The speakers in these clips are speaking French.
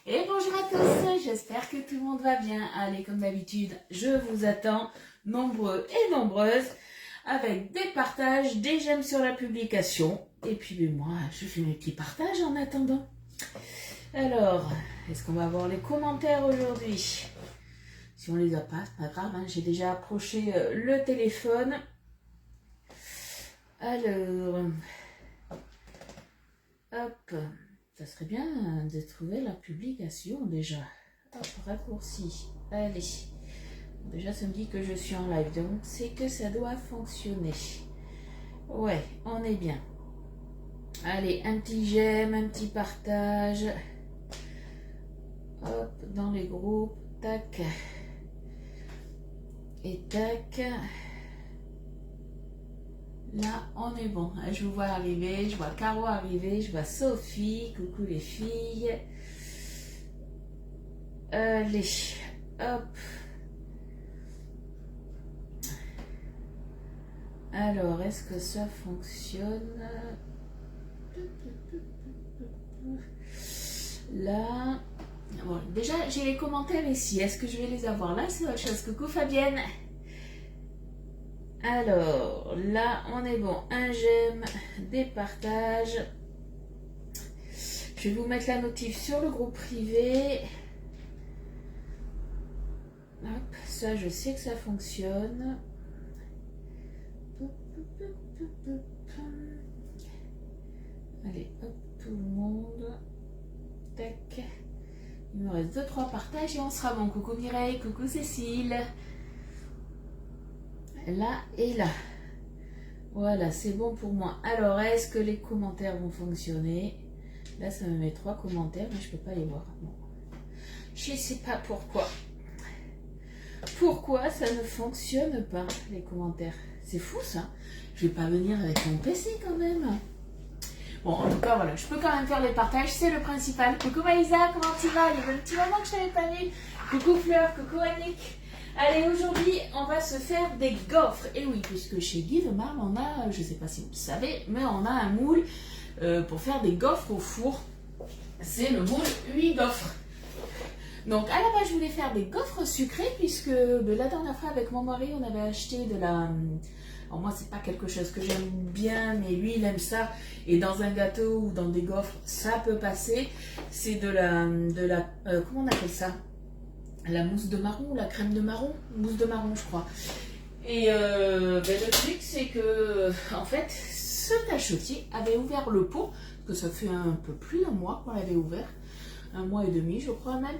Et bonjour à tous, j'espère que tout le monde va bien. Allez, comme d'habitude, je vous attends, nombreux et nombreuses, avec des partages, des j'aime sur la publication. Et puis moi, je fais mes petits partages en attendant. Alors, est-ce qu'on va voir les commentaires aujourd'hui? Si on les a pas, c'est pas grave, hein, j'ai déjà approché le téléphone. Alors, hop, ça serait bien de trouver la publication déjà. Hop, raccourci. Allez. Déjà, ça me dit que je suis en live, donc c'est que ça doit fonctionner. Ouais, on est bien. Allez, un petit j'aime, un petit partage. Hop, dans les groupes. Tac. Et tac. Là, on est bon. Je vous vois arriver, je vois Caro arriver, je vois Sophie. Coucou les filles. Allez, hop. Alors, est-ce que ça fonctionne? Là. Bon, déjà, j'ai les commentaires ici. Est-ce que je vais les avoir là? C'est autre chose. Coucou Fabienne. Alors, là, on est bon. Un j'aime, des partages. Je vais vous mettre la notif sur le groupe privé. Hop, ça, je sais que ça fonctionne. Allez, hop, tout le monde. Tac. Il me reste 2-3 partages et on sera bon. Coucou Mireille, coucou Cécile. Là et là. Voilà, c'est bon pour moi. Alors, est-ce que les commentaires vont fonctionner? Là, ça me met 3 commentaires, mais je peux pas les voir. Bon. Je sais pas pourquoi. Pourquoi ça ne fonctionne pas, les commentaires? C'est fou, ça. Je vais pas venir avec mon PC, quand même. Bon, en tout cas, voilà, je peux quand même faire les partages, c'est le principal. Coucou Maïsa, comment tu vas? Il y avait un petit moment que je t'avais pas vu. Coucou Fleur, coucou Annick. Allez, aujourd'hui, on va se faire des gaufres. Et oui, puisque chez Guy Marle, on a, je ne sais pas si vous le savez, mais on a un moule pour faire des gaufres au four. C'est le moule 8 gaufres. Donc, à la base, je voulais faire des gaufres sucrées, puisque la dernière fois, avec mon mari, on avait acheté de la... Alors moi, c'est pas quelque chose que j'aime bien, mais lui, il aime ça. Et dans un gâteau ou dans des gaufres, ça peut passer. C'est de la comment on appelle ça? La mousse de marron, la crème de marron, mousse de marron je crois. Et le truc c'est que en fait ce cachotier avait ouvert le pot, parce que ça fait un peu plus d'un mois qu'on l'avait ouvert, 1 mois et demi je crois même.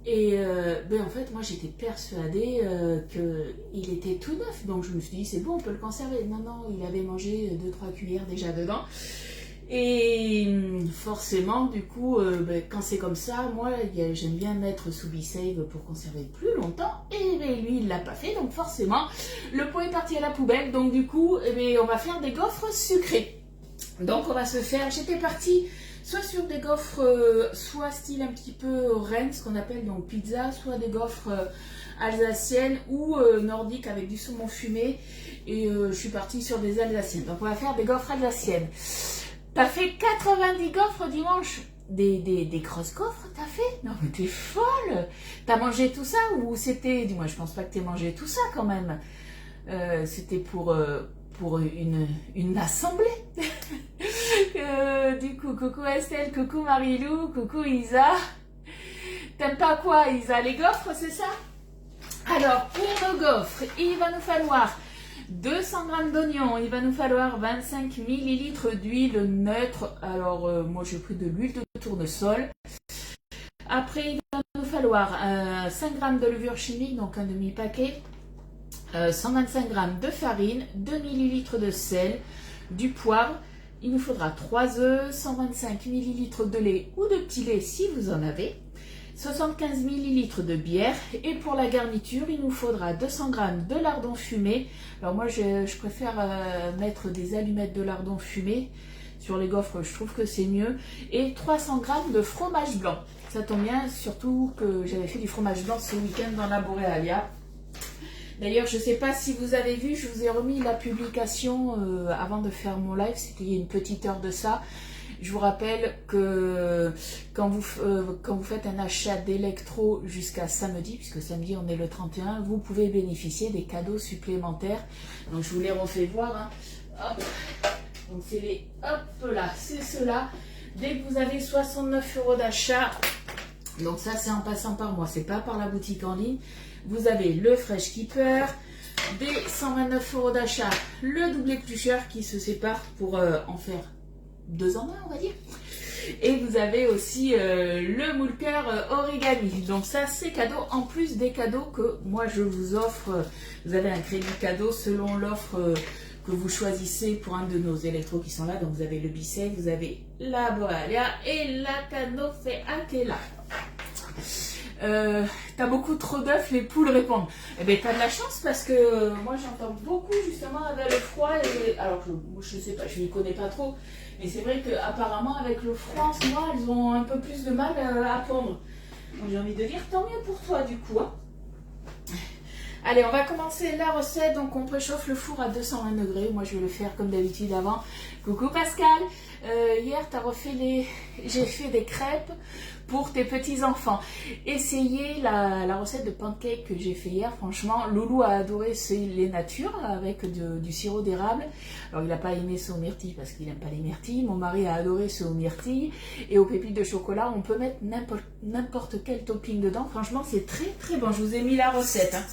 Et en fait moi j'étais persuadée qu'il était tout neuf, donc je me suis dit c'est bon on peut le conserver. Non, il avait mangé 2-3 cuillères déjà dedans. Et forcément, du coup, quand c'est comme ça, moi, j'aime bien mettre sous B-Save pour conserver plus longtemps. Et lui, il l'a pas fait, donc forcément, le pot est parti à la poubelle. Donc du coup, on va faire des gaufres sucrées. Donc on va se faire, j'étais partie soit sur des gaufres, soit style un petit peu Rennes, ce qu'on appelle donc pizza, soit des gaufres alsaciennes ou nordiques avec du saumon fumé. Et je suis partie sur des alsaciennes. Donc on va faire des gaufres alsaciennes. T'as fait 90 gaufres dimanche. Des grosses gaufres, t'as fait? Non mais t'es folle. T'as mangé tout ça ou c'était... Dis-moi, je pense pas que t'aies mangé tout ça quand même. C'était pour une assemblée. Du coup, coucou Estelle, coucou Marilou, coucou Isa. T'aimes pas quoi Isa? Les gaufres, c'est ça? Alors, pour nos gaufres, il va nous falloir 200 g d'oignons, il va nous falloir 25 ml d'huile neutre. Alors, moi j'ai pris de l'huile de tournesol. Après, il va nous falloir 5 g de levure chimique, donc un demi-paquet, 125 g de farine, 2 ml de sel, du poivre. Il nous faudra 3 œufs, 125 ml de lait ou de petit lait si vous en avez. 75 ml de bière et pour la garniture il nous faudra 200 g de lardons fumés. Alors moi je préfère mettre des allumettes de lardons fumés sur les gaufres, je trouve que c'est mieux, et 300 g de fromage blanc. Ça tombe bien, surtout que j'avais fait du fromage blanc ce week-end dans la Boréalia. D'ailleurs je ne sais pas si vous avez vu, je vous ai remis la publication avant de faire mon live, c'était il y a une petite heure de ça. Je vous rappelle que quand vous faites un achat d'électro jusqu'à samedi, puisque samedi on est le 31, vous pouvez bénéficier des cadeaux supplémentaires. Donc je vous les refais voir. Hein. Hop. Donc c'est les, hop là, c'est cela. Dès que vous avez 69 € d'achat, donc ça c'est en passant par moi, c'est pas par la boutique en ligne. Vous avez le Fresh Keeper, des 129 € d'achat, le double éplucheur qui se sépare pour en faire 2 en 1 on va dire. Et vous avez aussi le moule cœur origami. Donc ça c'est cadeau en plus des cadeaux que moi je vous offre. Vous avez un crédit cadeau selon l'offre que vous choisissez pour un de nos électros qui sont là. Donc vous avez le Bissec, vous avez la Boalia et la Canofea qui est là. T'as beaucoup trop d'œufs, les poules répondent. Eh bien, t'as de la chance parce que moi j'entends beaucoup justement avec le froid. Alors, je sais pas, je n'y connais pas trop, mais c'est vrai qu'apparemment avec le froid en ce moment, elles ont un peu plus de mal à pondre. Donc j'ai envie de dire tant mieux pour toi du coup. Hein. Allez, on va commencer la recette. Donc on préchauffe le four à 220 degrés. Moi je vais le faire comme d'habitude avant. Coucou Pascal. Hier j'ai fait des crêpes pour tes petits enfants. Essayez la recette de pancake que j'ai fait hier. Franchement, Loulou a adoré les natures avec du sirop d'érable. Alors il n'a pas aimé ce aux myrtilles parce qu'il n'aime pas les myrtilles. Mon mari a adoré ce aux myrtilles. Et aux pépites de chocolat, on peut mettre n'importe quel topping dedans. Franchement, c'est très très bon. Je vous ai mis la recette. Hein.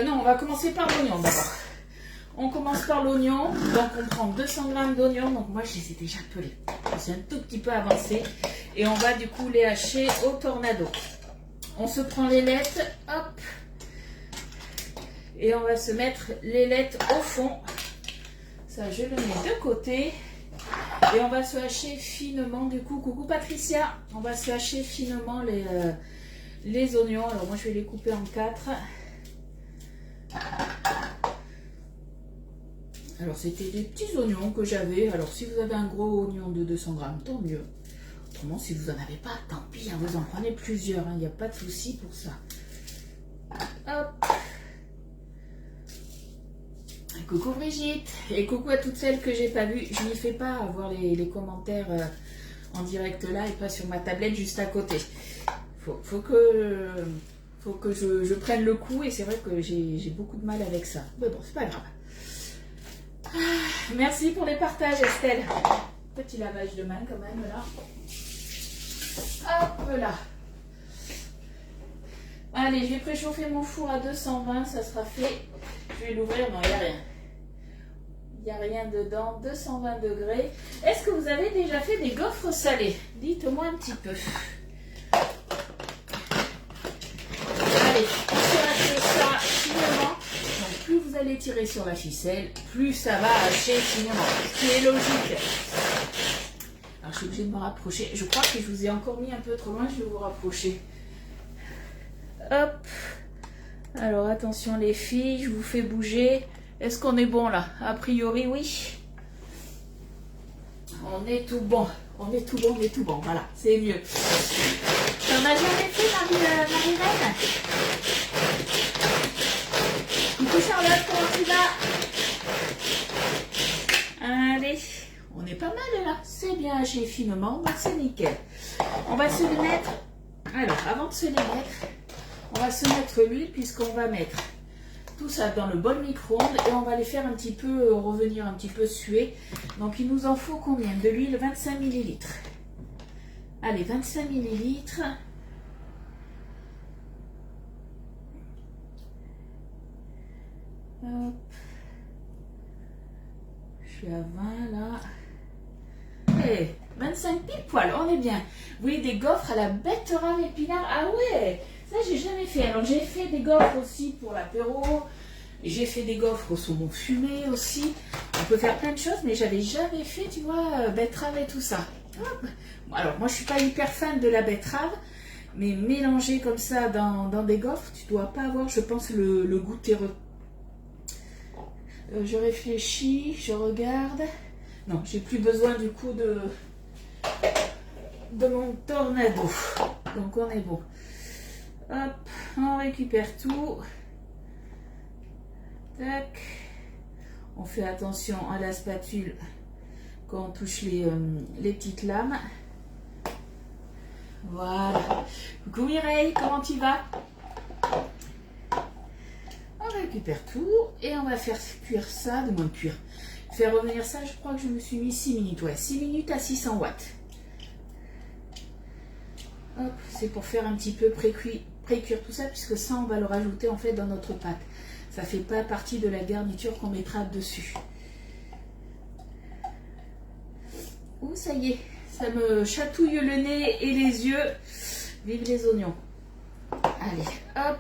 Non, on va commencer par l'oignon d'abord. On commence par l'oignon. Donc on prend 200 g d'oignons. Donc moi je les ai déjà pelés. C'est un tout petit peu avancé. Et on va du coup les hacher au tornado. On se prend l'ailette. Hop. Et on va se mettre l'ailette au fond. Ça je le mets de côté. Et on va se hacher finement du coup. Coucou Patricia. On va se hacher finement les oignons. Alors moi je vais les couper en 4. Alors c'était des petits oignons que j'avais. Alors si vous avez un gros oignon de 200 g, tant mieux. Autrement si vous n'en avez pas, tant pis, hein, vous en prenez plusieurs. Il n'y a pas de souci pour ça. Hop. Coucou Brigitte. Et coucou à toutes celles que j'ai pas vues. Je n'y fais pas avoir les commentaires en direct là et pas sur ma tablette juste à côté. Faut que je prenne le coup et c'est vrai que j'ai beaucoup de mal avec ça. Mais bon, c'est pas grave. Merci pour les partages Estelle. Petit lavage de main quand même là. Hop là. Allez, je vais préchauffer mon four à 220, ça sera fait. Je vais l'ouvrir, non, il n'y a rien. Il n'y a rien dedans, 220 degrés. Est-ce que vous avez déjà fait des gaufres salées? Dites-moi un petit peu. Allez, on se hache ça finement. Donc plus vous allez tirer sur la ficelle, plus ça va hacher finement. Ce qui est logique. Alors je suis obligée de me rapprocher. Je crois que je vous ai encore mis un peu trop loin, je vais vous rapprocher. Hop. Alors attention les filles, je vous fais bouger. Est-ce qu'on est bon là? A priori oui. On est tout bon. On est tout bon, on est tout bon. Voilà, c'est mieux. T'en as jamais fait Marie-Reine? Coucou Charlotte, comment tu vas? Allez, on est pas mal là. C'est bien haché finement, donc c'est nickel. On va se les mettre. Alors, avant de se les mettre, on va se mettre l'huile puisqu'on va mettre tout ça dans le bol micro-ondes et on va les faire un petit peu revenir un petit peu suer. Donc il nous en faut combien de l'huile? 25 ml. Allez, 25 ml. Hop. Je suis à 20 là. Et 25 pile poil, on est bien. Vous voyez des gaufres à la betterave épinard. Ah ouais, ça j'ai jamais fait. Alors j'ai fait des gaufres aussi pour l'apéro. J'ai fait des gaufres au saumon fumé aussi. On peut faire plein de choses, mais j'avais jamais fait, tu vois, betterave et tout ça. Hop. Alors moi je suis pas hyper fan de la betterave, mais mélanger comme ça dans des gaufres, tu dois pas avoir, je pense, le goût terreux. Je réfléchis, je regarde. Non, j'ai plus besoin du coup de mon tornado. Donc on est bon. Hop, on récupère tout. Tac. On fait attention à la spatule quand on touche les petites lames. Voilà. Coucou Mireille, comment tu vas? On récupère tout et on va faire cuire ça, de moins cuire. Faire revenir ça, je crois que je me suis mis 6 minutes. Ouais, 6 minutes à 600 watts. Hop, c'est pour faire un petit peu pré-cuire tout ça, puisque ça, on va le rajouter en fait dans notre pâte. Ça fait pas partie de la garniture qu'on mettra dessus. Oh, ça y est, ça me chatouille le nez et les yeux. Vive les oignons. Allez, hop,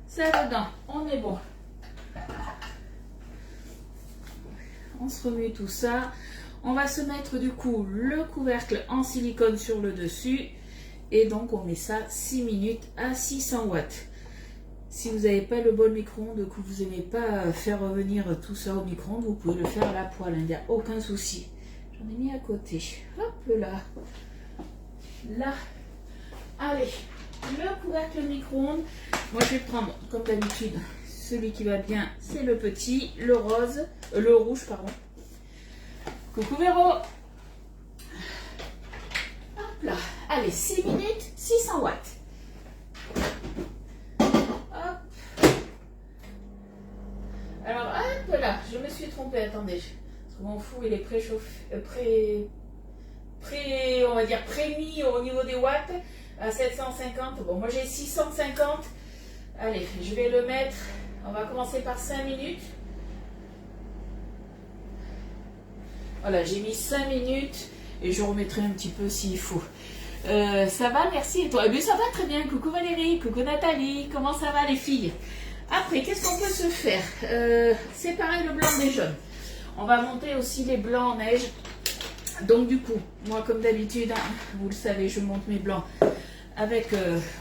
ça dedans, on est bon. On se remue tout ça. On va se mettre du coup le couvercle en silicone sur le dessus. Et donc on met ça 6 minutes à 600 watts. Si vous n'avez pas le bol micro-ondes, que vous n'aimez pas faire revenir tout ça au micro-ondes, vous pouvez le faire à la poêle, il n'y a aucun souci. J'en ai mis à côté. Hop là. Là. Allez, le couvercle micro-ondes. Moi je vais prendre comme d'habitude celui qui va bien, c'est le petit, le rose, le rouge pardon. Coucou Véro. Hop là. Allez, 6 minutes, 600 watts. Hop. Alors hop là, je me suis trompée, attendez. Parce que mon four il est préchauffé, on va dire pré-mis au niveau des watts à 750. Bon, moi j'ai 650. Allez, je vais le mettre. On va commencer par 5 minutes. Voilà, j'ai mis 5 minutes et je remettrai un petit peu s'il faut. Ça va, merci. Et toi? Eh bien, ça va très bien. Coucou Valérie, coucou Nathalie. Comment ça va les filles? Après, qu'est-ce qu'on peut se faire? Séparer le blanc des jaunes. On va monter aussi les blancs en neige. Donc du coup, moi comme d'habitude, hein, vous le savez, je monte mes blancs avec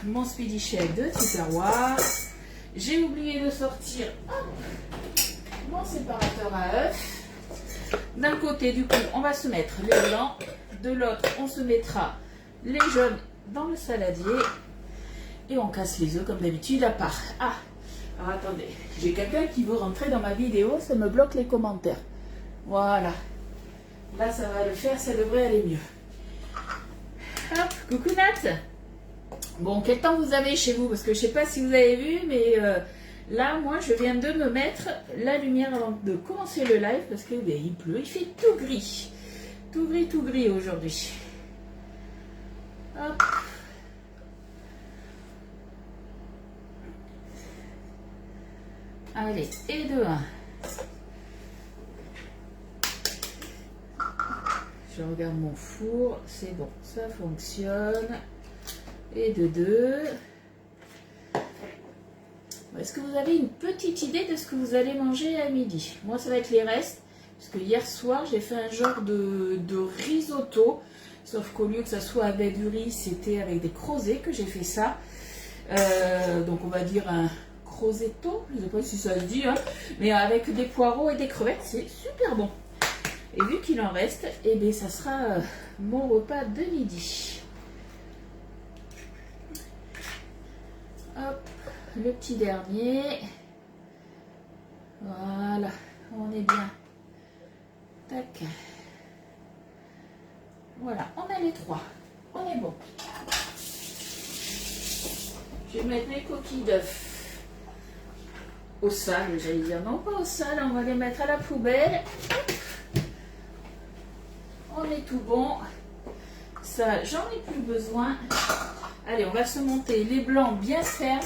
mon Speedy Shake de Tupperware. J'ai oublié de sortir mon séparateur à œufs. D'un côté, du coup, on va se mettre les blancs. De l'autre, on se mettra les jaunes dans le saladier. Et on casse les œufs comme d'habitude à part. Ah, alors attendez, j'ai quelqu'un qui veut rentrer dans ma vidéo, ça me bloque les commentaires. Voilà. Là, ça va le faire, ça devrait aller mieux. Hop, coucou Nat. Bon, quel temps vous avez chez vous? Parce que je ne sais pas si vous avez vu, mais là, moi, je viens de me mettre la lumière avant de commencer le live parce que ben, il pleut, il fait tout gris. Tout gris aujourd'hui. Hop. Allez, et de 1. Je regarde mon four, c'est bon, ça fonctionne. Et de 2. Est-ce que vous avez une petite idée de ce que vous allez manger à midi? Moi, ça va être les restes, parce que hier soir, j'ai fait un genre de risotto, sauf qu'au lieu que ça soit avec du riz, c'était avec des crozets que j'ai fait ça. Donc, on va dire un crozetto, je ne sais pas si ça se dit, hein, mais avec des poireaux et des crevettes, c'est super bon. Et vu qu'il en reste, eh bien, ça sera mon repas de midi. Hop, le petit dernier. Voilà, on est bien. Tac. Voilà, on a les 3. On est bon. Je vais mettre mes coquilles d'œufs au sale, j'allais dire. Non, pas au sale, on va les mettre à la poubelle. On est tout bon. Ça, j'en ai plus besoin. Allez, on va se monter les blancs bien fermes.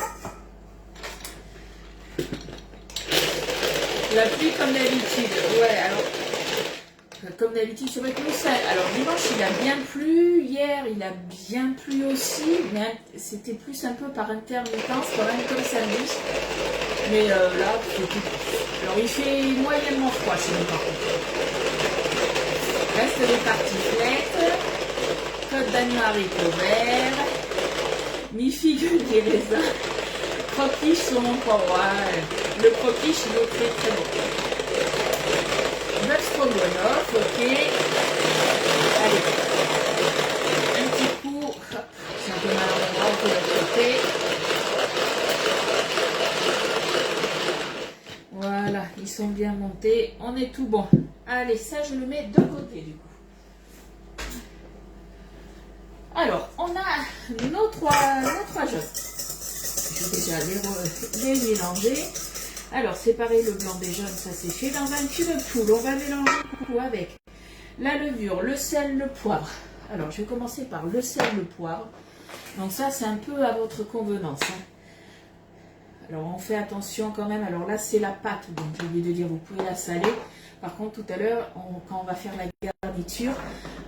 La pluie comme d'habitude. Ouais, alors, comme d'habitude, c'est vrai que nous, ça. Alors, dimanche, il a bien plu. Hier, il a bien plu aussi. Mais c'était plus un peu par intermittence, quand même, comme samedi. Mais là, c'était. Alors, il fait moyennement froid chez nous, par contre. Reste les tartiflettes. Côte d'agneau haricots verts. Mi-figue des raisins. Croquiche sur mon poireau. Le croquiche, il est très très bon. Bœuf stroganoff, ok. Allez. Un petit coup. Hop. C'est un peu maladroit, on peut le côté. Voilà, ils sont bien montés. On est tout bon. Allez, ça je le mets de côté du coup. Alors, on a nos trois jaunes. Je vais déjà les mélanger. Alors, séparer le blanc des jaunes, ça c'est fait. Dans un cube de poule, on va mélanger avec la levure, le sel, le poivre. Alors, je vais commencer par le sel, le poivre. Donc ça, c'est un peu à votre convenance. Alors, on fait attention quand même. Alors là, c'est la pâte. Donc, j'ai oublié de dire, vous pouvez la saler. Par contre, tout à l'heure, quand on va faire la garniture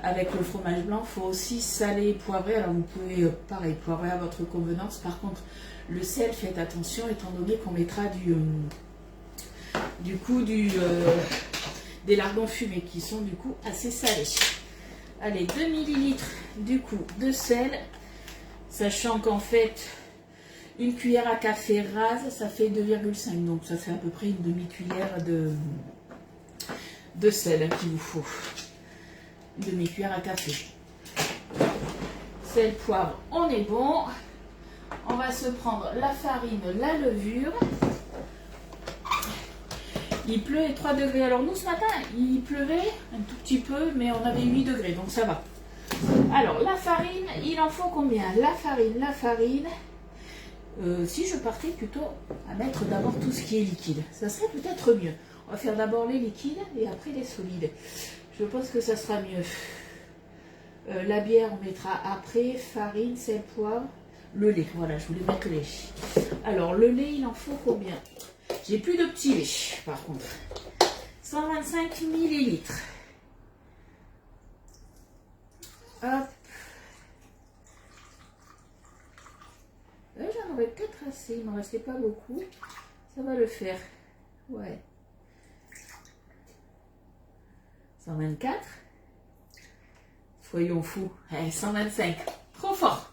avec le fromage blanc, il faut aussi saler et poivrer. Alors, vous pouvez, pareil, poivrer à votre convenance. Par contre, le sel, faites attention, étant donné qu'on mettra des lardons fumés qui sont du coup assez salés. Allez, 2 ml du coup de sel, sachant qu'en fait, une cuillère à café rase, ça fait 2,5. Donc, ça fait à peu près une demi-cuillère de sel qu'il vous faut. Une demi-cuillère à café. Sel, poivre, on est bon. On va se prendre la farine, la levure. Il pleut et 3 degrés. Alors nous ce matin, il pleuvait un tout petit peu, mais on avait 8 degrés, donc ça va. Alors la farine, il en faut combien? La farine. Si je partais plutôt à mettre d'abord tout ce qui est liquide, ça serait peut-être mieux. On va faire d'abord les liquides et après les solides. Je pense que ça sera mieux. La bière, on mettra après. Farine, sel, poivre. Le lait, voilà, je voulais mettre le lait. Alors, le lait, il en faut combien? J'ai plus de petit lait, par contre. 125 millilitres. Hop. J'en aurais peut-être assez, il m'en restait pas beaucoup. Ça va le faire. Ouais. 124. Soyons fous. 125. Trop fort.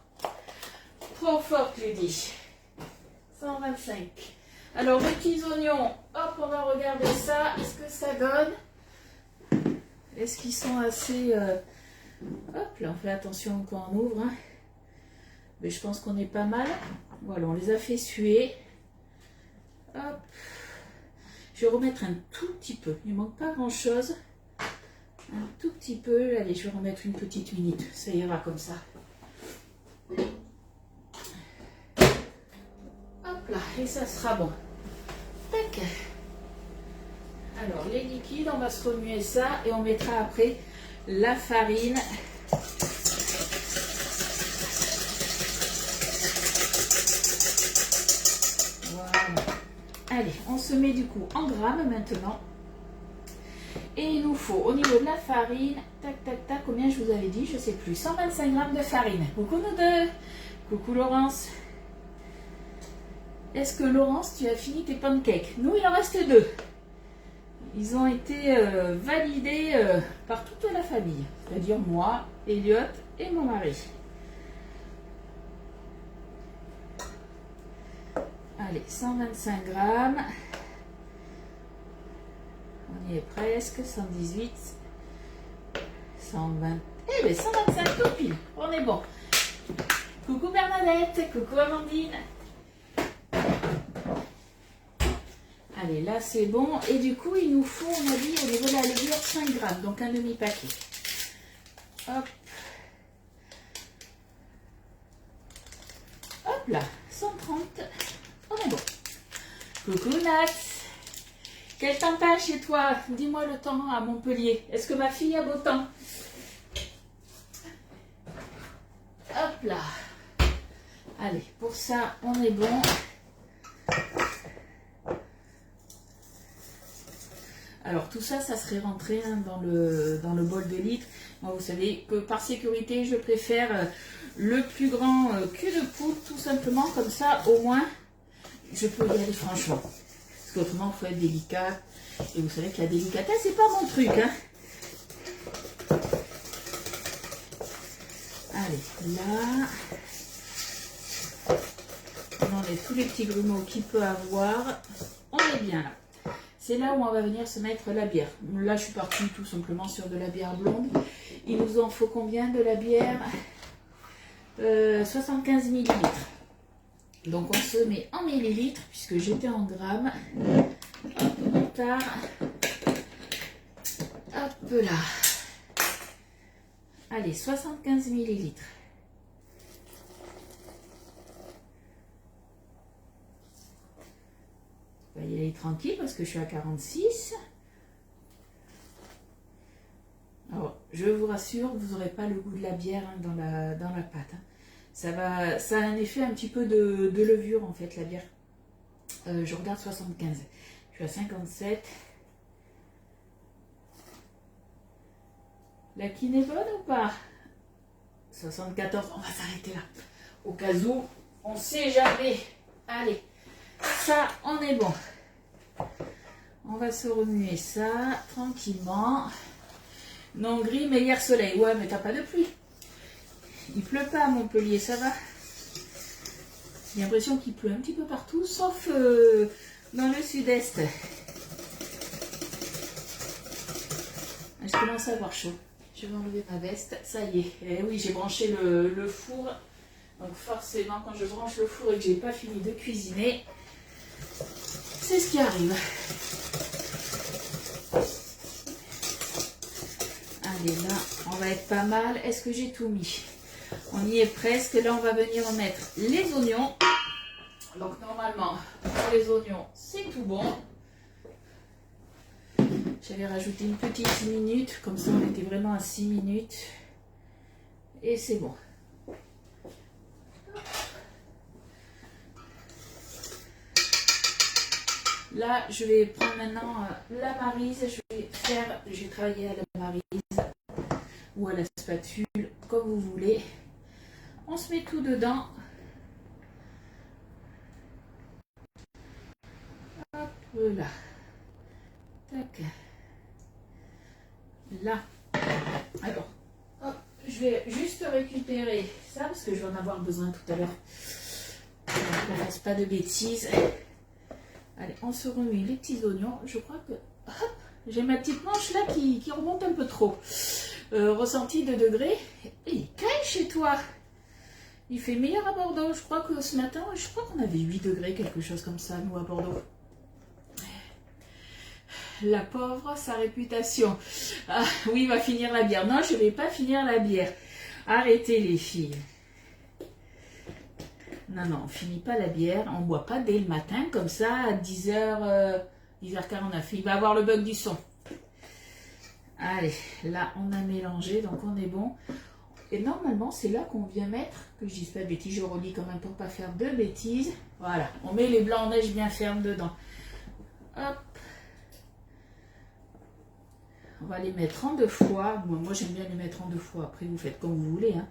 Trop fort, je dis. 125. Alors, les petits oignons, hop, on va regarder ça. Est-ce que ça donne? Est-ce qu'ils sont assez... Hop, là, on fait attention quand on ouvre. Hein. Mais je pense qu'on est pas mal. Voilà, on les a fait suer. Hop. Je vais remettre un tout petit peu. Il ne manque pas grand-chose. Un tout petit peu. Allez, je vais remettre une petite minute. Ça ira comme ça. Hop là, et ça sera bon. Tac. Alors, les liquides, on va se remuer ça et on mettra après la farine. Voilà. Allez, on se met du coup en grammes maintenant. Et il nous faut, au niveau de la farine, tac, tac, tac, combien je vous avais dit, je ne sais plus, 125 grammes de farine. Coucou nous deux. Coucou Laurence. Est-ce que Laurence, tu as fini tes pancakes? Nous, il en reste 2. Ils ont été validés par toute la famille, c'est-à-dire moi, Elliot et mon mari. Allez, 125 grammes. On y est presque, 118, 120. Eh bien, 125 tout pile, on est bon. Coucou Bernadette, coucou Amandine. Allez, là c'est bon. Et du coup, il nous faut, on a dit, au niveau de la levure, 5 grammes, donc un demi-paquet. Hop. Hop là, 130. On est bon. Coucou Nat. Quel temps t'as chez toi? Dis-moi le temps à Montpellier. Est-ce que ma fille a beau temps? Hop là. Allez, pour ça, on est bon. Alors tout ça, ça serait rentré hein, dans le bol de litre. Moi, vous savez que par sécurité, je préfère le plus grand cul de poule, tout simplement. Comme ça, au moins, je peux y aller franchement. Parce qu'autrement, il faut être délicat. Et vous savez que la délicatesse, c'est pas mon truc. Hein. Allez, là, on enlève tous les petits grumeaux qu'il peut avoir. On est bien là. C'est là où on va venir se mettre la bière. Là, je suis partie tout simplement sur de la bière blonde. Il nous en faut combien de la bière? 75 millilitres. Donc, on se met en millilitres, puisque j'étais en grammes. Tard. Hop là. Allez, 75 millilitres. On va y aller tranquille parce que je suis à 46. Alors, je vous rassure, vous n'aurez pas le goût de la bière hein, dans la pâte. Hein. Ça a un effet un petit peu de levure en fait, la bière. Je regarde 75. Je suis à 57. La quine est bonne ou pas? 74. On va s'arrêter là. Au cas où, on ne sait jamais. Allez, ça, on est bon. On va se remuer ça tranquillement. Non gris, mais hier soleil. Ouais, mais t'as pas de pluie. Il pleut pas à Montpellier, ça va. J'ai l'impression qu'il pleut un petit peu partout, sauf dans le sud-est. Je commence à avoir chaud. Je vais enlever ma veste. Ça y est. Et oui, j'ai branché le four. Donc forcément, quand je branche le four et que j'ai pas fini de cuisiner, c'est ce qui arrive. Allez, là, on va être pas mal. Est-ce que j'ai tout mis? On y est presque. Là, on va venir mettre les oignons. Donc, normalement, pour les oignons, c'est tout bon. J'avais rajouté une petite minute. Comme ça, on était vraiment à 6 minutes. Et c'est bon. Là, je vais prendre maintenant la maryse. Je vais travailler à la maryse ou à la spatule, comme vous voulez. On se met tout dedans. Hop là. Tac. Là. Alors, hop, je vais juste récupérer ça parce que je vais en avoir besoin tout à l'heure. On ne fasse pas de bêtises. Allez, on se remet les petits oignons. Je crois que j'ai ma petite manche là qui remonte un peu trop. Ressenti de degrés. Et il caille chez toi. Il fait meilleur à Bordeaux. Je crois que ce matin, je crois qu'on avait 8 degrés, quelque chose comme ça, nous à Bordeaux. La pauvre, sa réputation. Ah, oui, il va finir la bière. Non, je ne vais pas finir la bière. Arrêtez les filles. Non, non, on ne finit pas la bière. On ne boit pas dès le matin, comme ça, à 10h, 10h49. Il va avoir le bug du son. Allez, là, on a mélangé, donc on est bon. Et normalement, c'est là qu'on vient mettre, que je dise pas de bêtises, je relis quand même pour ne pas faire de bêtises. Voilà, on met les blancs en neige bien fermes dedans. Hop. On va les mettre en 2 fois. Moi j'aime bien les mettre en 2 fois. Après, vous faites comme vous voulez. Hein.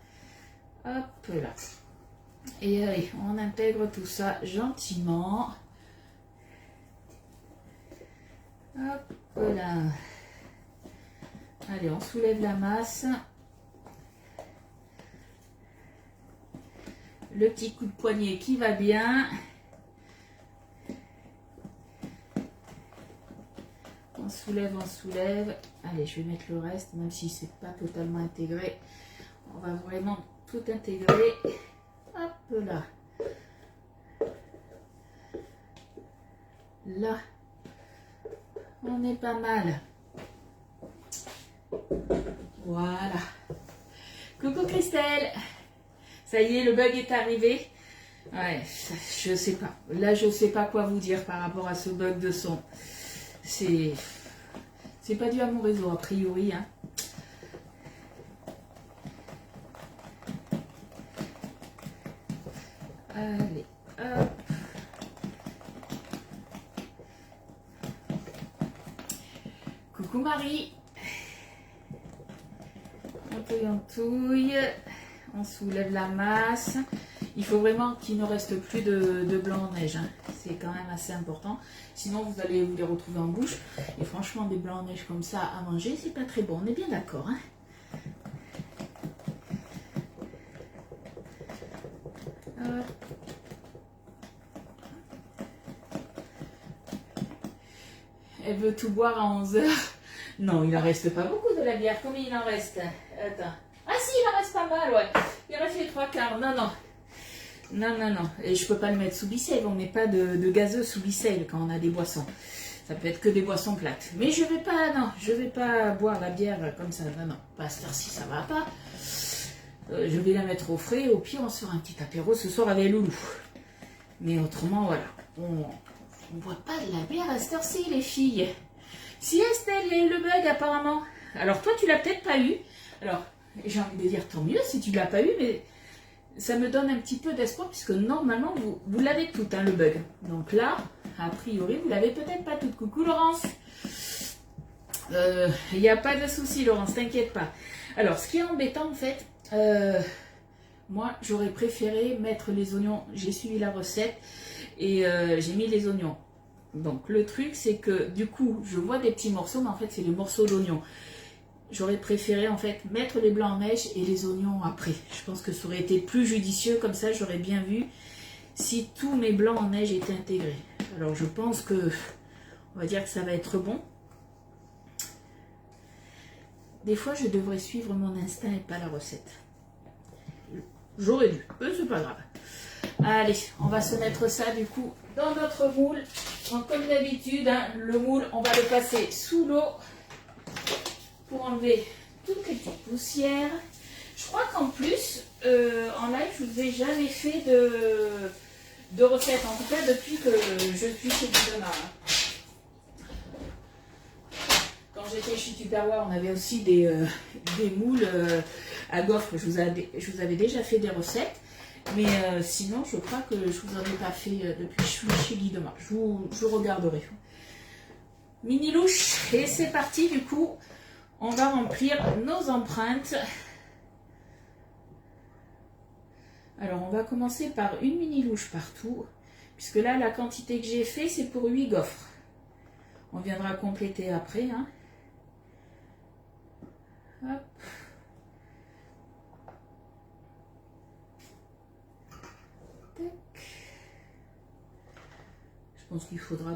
Hop là. Et allez, on intègre tout ça gentiment. Hop là. Allez, on soulève la masse. Le petit coup de poignet qui va bien. On soulève, on soulève. Allez, je vais mettre le reste, même si c'est pas totalement intégré. On va vraiment tout intégrer. Hop là. Là. On est pas mal. Voilà. Coucou Christelle. Ça y est, le bug est arrivé. Ouais, je sais pas. Là, je sais pas quoi vous dire par rapport à ce bug de son. C'est pas dû à mon réseau, a priori. Hein. Allez, hop. Coucou Marie. On touille. On soulève la masse. Il faut vraiment qu'il ne reste plus de blanc en neige. Hein. C'est quand même assez important. Sinon, vous allez vous les retrouver en bouche. Et franchement, des blancs en neige comme ça à manger, c'est pas très bon. On est bien d'accord. Hein. Elle veut tout boire à 11h. Non, il en reste pas beaucoup de la bière. Combien il en reste? Attends. Ah si, il en reste pas mal, ouais. Il reste les 3/4. Non, non. Non, non, non. Et je peux pas le mettre sous Bicelle. On met pas de gazeux sous Bicelle quand on a des boissons. Ça peut être que des boissons plates. Mais je vais pas, non, je vais pas boire la bière comme ça. Non, non, pas à cette heure-ci, ça va pas. Je vais la mettre au frais. Au pire, on se fera un petit apéro ce soir avec Loulou. Mais autrement, voilà. On boit pas de la bière à cette heure-ci, les filles. Si Estelle, il y a eu le bug apparemment. Alors toi, tu l'as peut-être pas eu. Alors, j'ai envie de dire tant mieux si tu l'as pas eu, mais ça me donne un petit peu d'espoir puisque normalement, vous l'avez toutes, hein, le bug. Donc là, a priori, vous l'avez peut-être pas toutes. Coucou Laurence. Il n'y a pas de souci, Laurence, t'inquiète pas. Alors, ce qui est embêtant en fait, moi, j'aurais préféré mettre les oignons. J'ai suivi la recette et j'ai mis les oignons. Donc, le truc, c'est que du coup, je vois des petits morceaux, mais en fait, c'est les morceaux d'oignons. J'aurais préféré en fait mettre les blancs en neige et les oignons après. Je pense que ça aurait été plus judicieux, comme ça, j'aurais bien vu si tous mes blancs en neige étaient intégrés. Alors, je pense que, on va dire que ça va être bon. Des fois, je devrais suivre mon instinct et pas la recette. J'aurais dû, mais c'est pas grave. Allez, on va se mettre ça du coup dans notre moule. Donc comme d'habitude, hein, le moule, on va le passer sous l'eau pour enlever toutes les petites poussières. Je crois qu'en plus, en live, je vous ai jamais fait de recette. En tout cas, depuis que je suis chez Guidona. Quand j'étais chez Tupperware, on avait aussi des moules à gaufres. Je vous avais déjà fait des recettes. Mais sinon, je crois que je vous en ai pas fait depuis que je suis chez Guidoma. Je regarderai. Mini louche. Et c'est parti, du coup, on va remplir nos empreintes. Alors, on va commencer par une mini louche partout. Puisque là, la quantité que j'ai fait, c'est pour 8 gaufres. On viendra compléter après, hein. Hop. Tac. Je pense qu'il faudra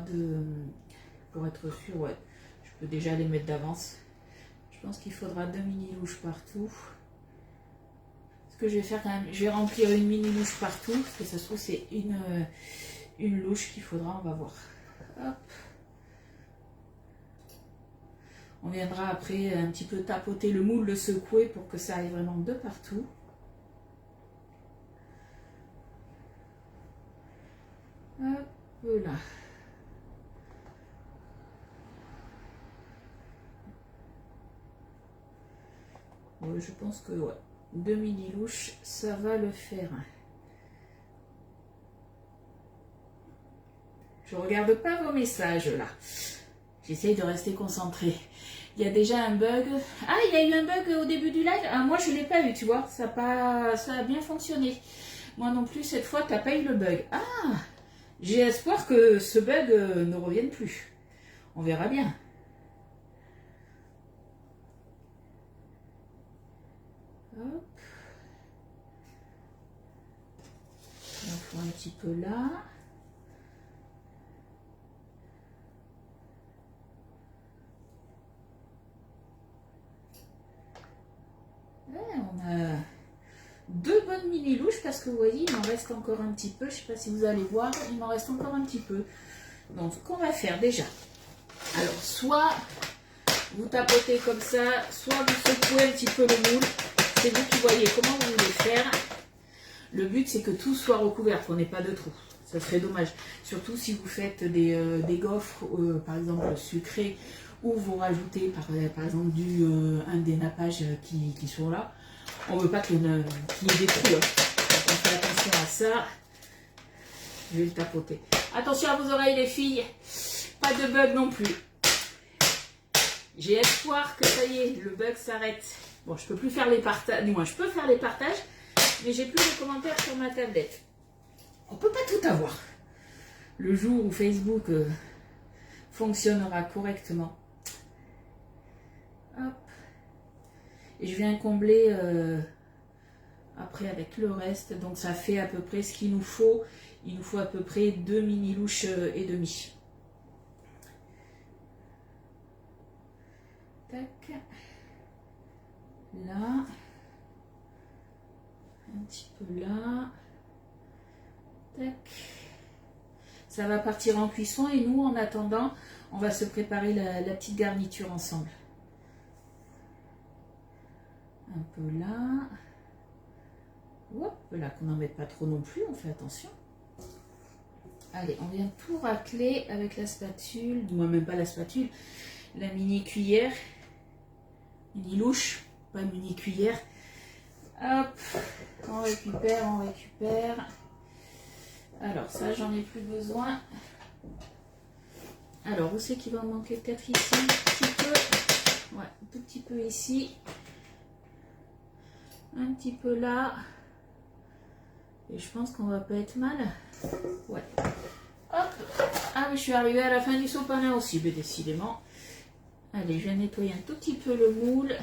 pour être sûr, ouais, je peux déjà les mettre d'avance. Je pense qu'il faudra 2 mini louches partout. Ce que je vais faire quand même, je vais remplir une mini louche partout, parce que ça se trouve c'est une louche qu'il faudra, on va voir. Hop. On viendra après un petit peu tapoter le moule, le secouer pour que ça aille vraiment de partout. Hop là. Ouais, je pense que ouais, 2 mini louches, ça va le faire. Je regarde pas vos messages là. J'essaye de rester concentrée. Il y a déjà un bug. Ah, il y a eu un bug au début du live. Ah, moi, je ne l'ai pas eu, tu vois. Ça a bien fonctionné. Moi non plus, cette fois, tu n'as pas eu le bug. Ah, j'ai espoir que ce bug ne revienne plus. On verra bien. Hop. On faut un petit peu là. On a 2 bonnes mini louches parce que vous voyez, il m'en reste encore un petit peu. Je ne sais pas si vous allez voir, il m'en reste encore un petit peu. Donc, ce qu'on va faire déjà. Alors, soit vous tapotez comme ça, soit vous secouez un petit peu le moule. C'est vous qui voyez comment vous voulez faire. Le but, c'est que tout soit recouvert, qu'on n'ait pas de trous. Ça serait dommage. Surtout si vous faites des gaufres, par exemple, sucrées, ou vous rajoutez, par exemple, un dénappage qui sont là. On ne veut pas qu'il y ait des trous. Hein. Donc, on fait attention à ça. Je vais le tapoter. Attention à vos oreilles, les filles. Pas de bug non plus. J'ai espoir que ça y est, le bug s'arrête. Bon, je peux plus faire les partages. Du moins, je peux faire les partages, mais j'ai plus de commentaires sur ma tablette. On peut pas tout avoir. Le jour où Facebook fonctionnera correctement. Hop. Et je viens combler après avec le reste. Donc ça fait à peu près ce qu'il nous faut. Il nous faut à peu près 2 mini louches et demi. Tac. Là. Un petit peu là. Tac. Ça va partir en cuisson et nous, en attendant, on va se préparer la petite garniture ensemble. Un peu là. Hop là, qu'on n'en mette pas trop non plus, on fait attention. Allez, on vient tout racler avec la spatule, du moins même pas la spatule, la mini cuillère, mini louche, pas mini cuillère. Hop, on récupère, on récupère. Alors ça, j'en ai plus besoin. Alors, où c'est qu'il va en manquer? Peut-être ici, un petit peu. Ouais, un tout petit peu ici. Un petit peu là. Et je pense qu'on va pas être mal. Ouais. Hop. Ah, mais je suis arrivée à la fin du sopalin aussi, mais décidément. Allez, je vais nettoyer un tout petit peu le moule.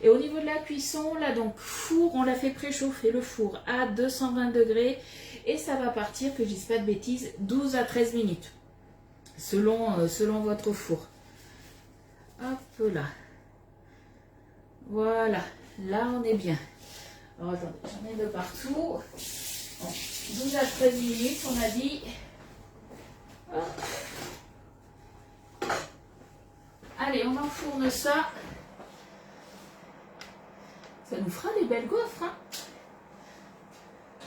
Et au niveau de la cuisson, là, donc, four, on l'a fait préchauffer le four à 220 degrés. Et ça va partir, que je dise pas de bêtises, 12 à 13 minutes. Selon votre four. Hop là. Voilà. Là, on est bien. Alors, attendez, j'en ai de partout. Bon, 12 à 13 minutes, on a dit. Hop. Allez, on enfourne ça. Ça nous fera des belles gaufres. Hein.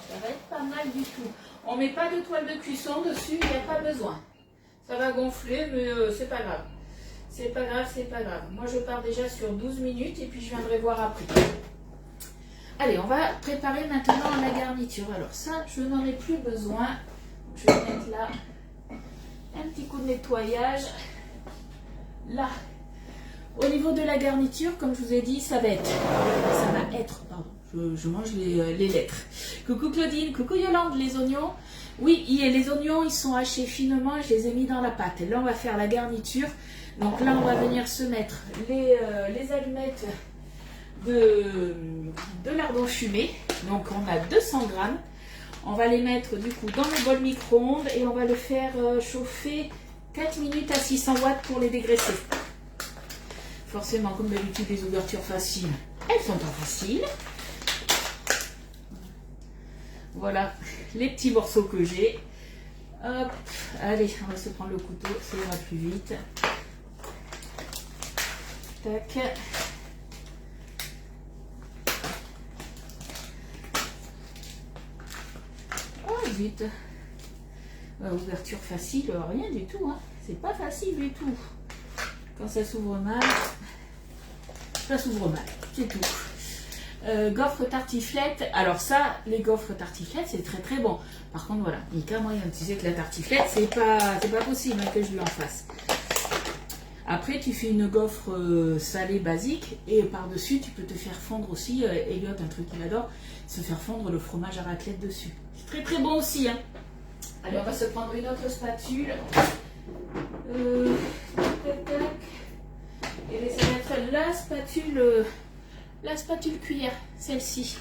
Ça va être pas mal du tout. On met pas de toile de cuisson dessus, il n'y a pas besoin. Ça va gonfler, mais c'est pas grave. C'est pas grave, c'est pas grave. Moi, je pars déjà sur 12 minutes et puis je viendrai voir après. Allez, on va préparer maintenant la garniture. Alors ça, je n'en ai plus besoin. Je vais mettre là un petit coup de nettoyage. Là. Au niveau de la garniture, comme je vous ai dit, ça va être, pardon, je mange les lettres. Coucou Claudine, coucou Yolande, les oignons. Oui, les oignons, ils sont hachés finement, je les ai mis dans la pâte. Là, on va faire la garniture. Donc là, on va venir se mettre les allumettes de lardon fumé. Donc on a 200 grammes. On va les mettre du coup dans le bol micro-ondes et on va le faire chauffer 4 minutes à 600 watts pour les dégraisser. Forcément, comme d'habitude, les ouvertures faciles, elles sont pas faciles. Voilà les petits morceaux que j'ai. Hop, allez, on va se prendre le couteau, ça ira plus vite. Tac. Oh, vite. Ouverture facile, rien du tout. Hein. C'est pas facile du tout. Quand ça s'ouvre mal, c'est tout. Gaufres tartiflette. Alors ça, les gaufres tartiflette, c'est très très bon. Par contre, voilà, Mika, moi, il me disait que la tartiflette, c'est pas possible hein, que je lui en fasse. Après, tu fais une gaufre salée basique et par-dessus, tu peux te faire fondre aussi, Elliot, un truc qu'il adore, se faire fondre le fromage à raclette dessus. C'est très très bon aussi. Hein. Allez, on va se prendre une autre spatule. Et laisser mettre la spatule cuillère, celle-ci.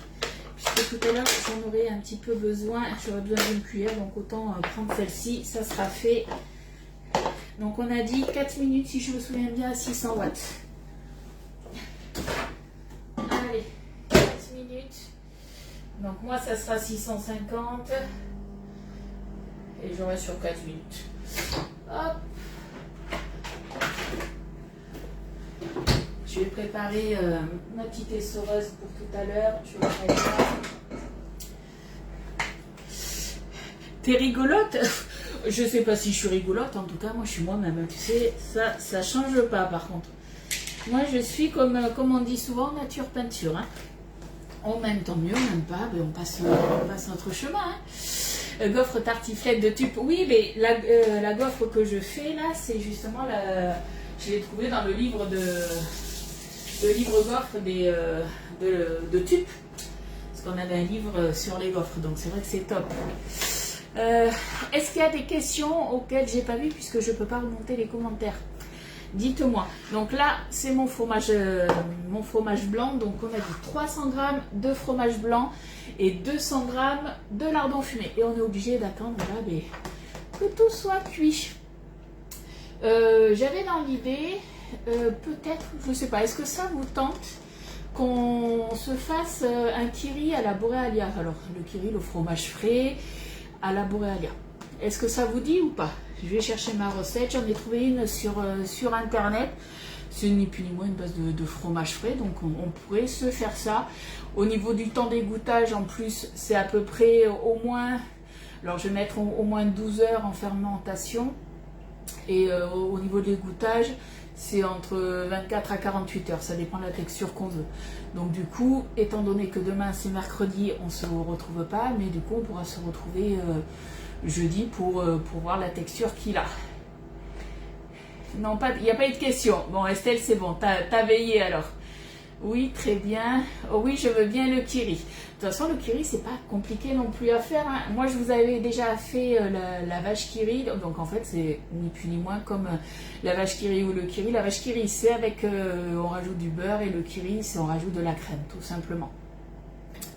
Puisque tout à l'heure, j'en aurais un petit peu besoin, j'aurais besoin d'une cuillère, donc autant prendre celle-ci, ça sera fait. Donc on a dit 4 minutes, si je me souviens bien, à 600 watts. Allez, 4 minutes. Donc moi, ça sera 650. Et j'aurai sur 4 minutes. Hop. Je vais préparer ma petite essoreuse pour tout à l'heure. Je vais mettre ça. T'es rigolote? Je sais pas si je suis rigolote, en tout cas, moi je suis moi-même. Tu sais, ça change pas par contre. Moi je suis comme on dit souvent, nature peinture. Hein. On m'aime tant mieux, on n'aime pas, mais on passe notre chemin. Hein. Gaufre tartiflette de tube. Oui, mais la gaufre que je fais là, c'est justement je l'ai trouvée dans le livre gaufre de tube. Parce qu'on avait un livre sur les gaufres, donc c'est vrai que c'est top. Est-ce qu'il y a des questions auxquelles j'ai pas vu puisque je peux pas remonter les commentaires? Dites-moi. Donc là, c'est mon fromage blanc. Donc on a dit 300 grammes de fromage blanc et 200 grammes de lardon fumé. Et on est obligé d'attendre là, mais que tout soit cuit. J'avais dans l'idée, peut-être, je sais pas, est-ce que ça vous tente qu'on se fasse un kiri à la boréalia? Alors le kiri, le fromage frais, à la Borealia. Est-ce que ça vous dit ou pas? Je vais chercher ma recette, j'en ai trouvé une sur internet. C'est ni plus ni moins une base de fromage frais, donc on pourrait se faire ça. Au niveau du temps d'égouttage, en plus, c'est à peu près au moins, alors je vais mettre au moins 12 heures en fermentation. Et au niveau de l'égouttage, c'est entre 24 à 48 heures, ça dépend de la texture qu'on veut. Donc du coup, étant donné que demain c'est mercredi, on ne se retrouve pas, mais du coup on pourra se retrouver jeudi pour voir la texture qu'il a. Non, il n'y a pas eu de question. Bon, Estelle, c'est bon, t'as veillé alors. Oui, très bien. Oh, oui, je veux bien le kiri. De toute façon, le kiri, c'est pas compliqué non plus à faire. Hein. Moi, je vous avais déjà fait la vache kiri. Donc, en fait, c'est ni plus ni moins comme la vache kiri ou le kiri. La vache kiri, c'est avec, on rajoute du beurre. Et le kiri, c'est on rajoute de la crème, tout simplement.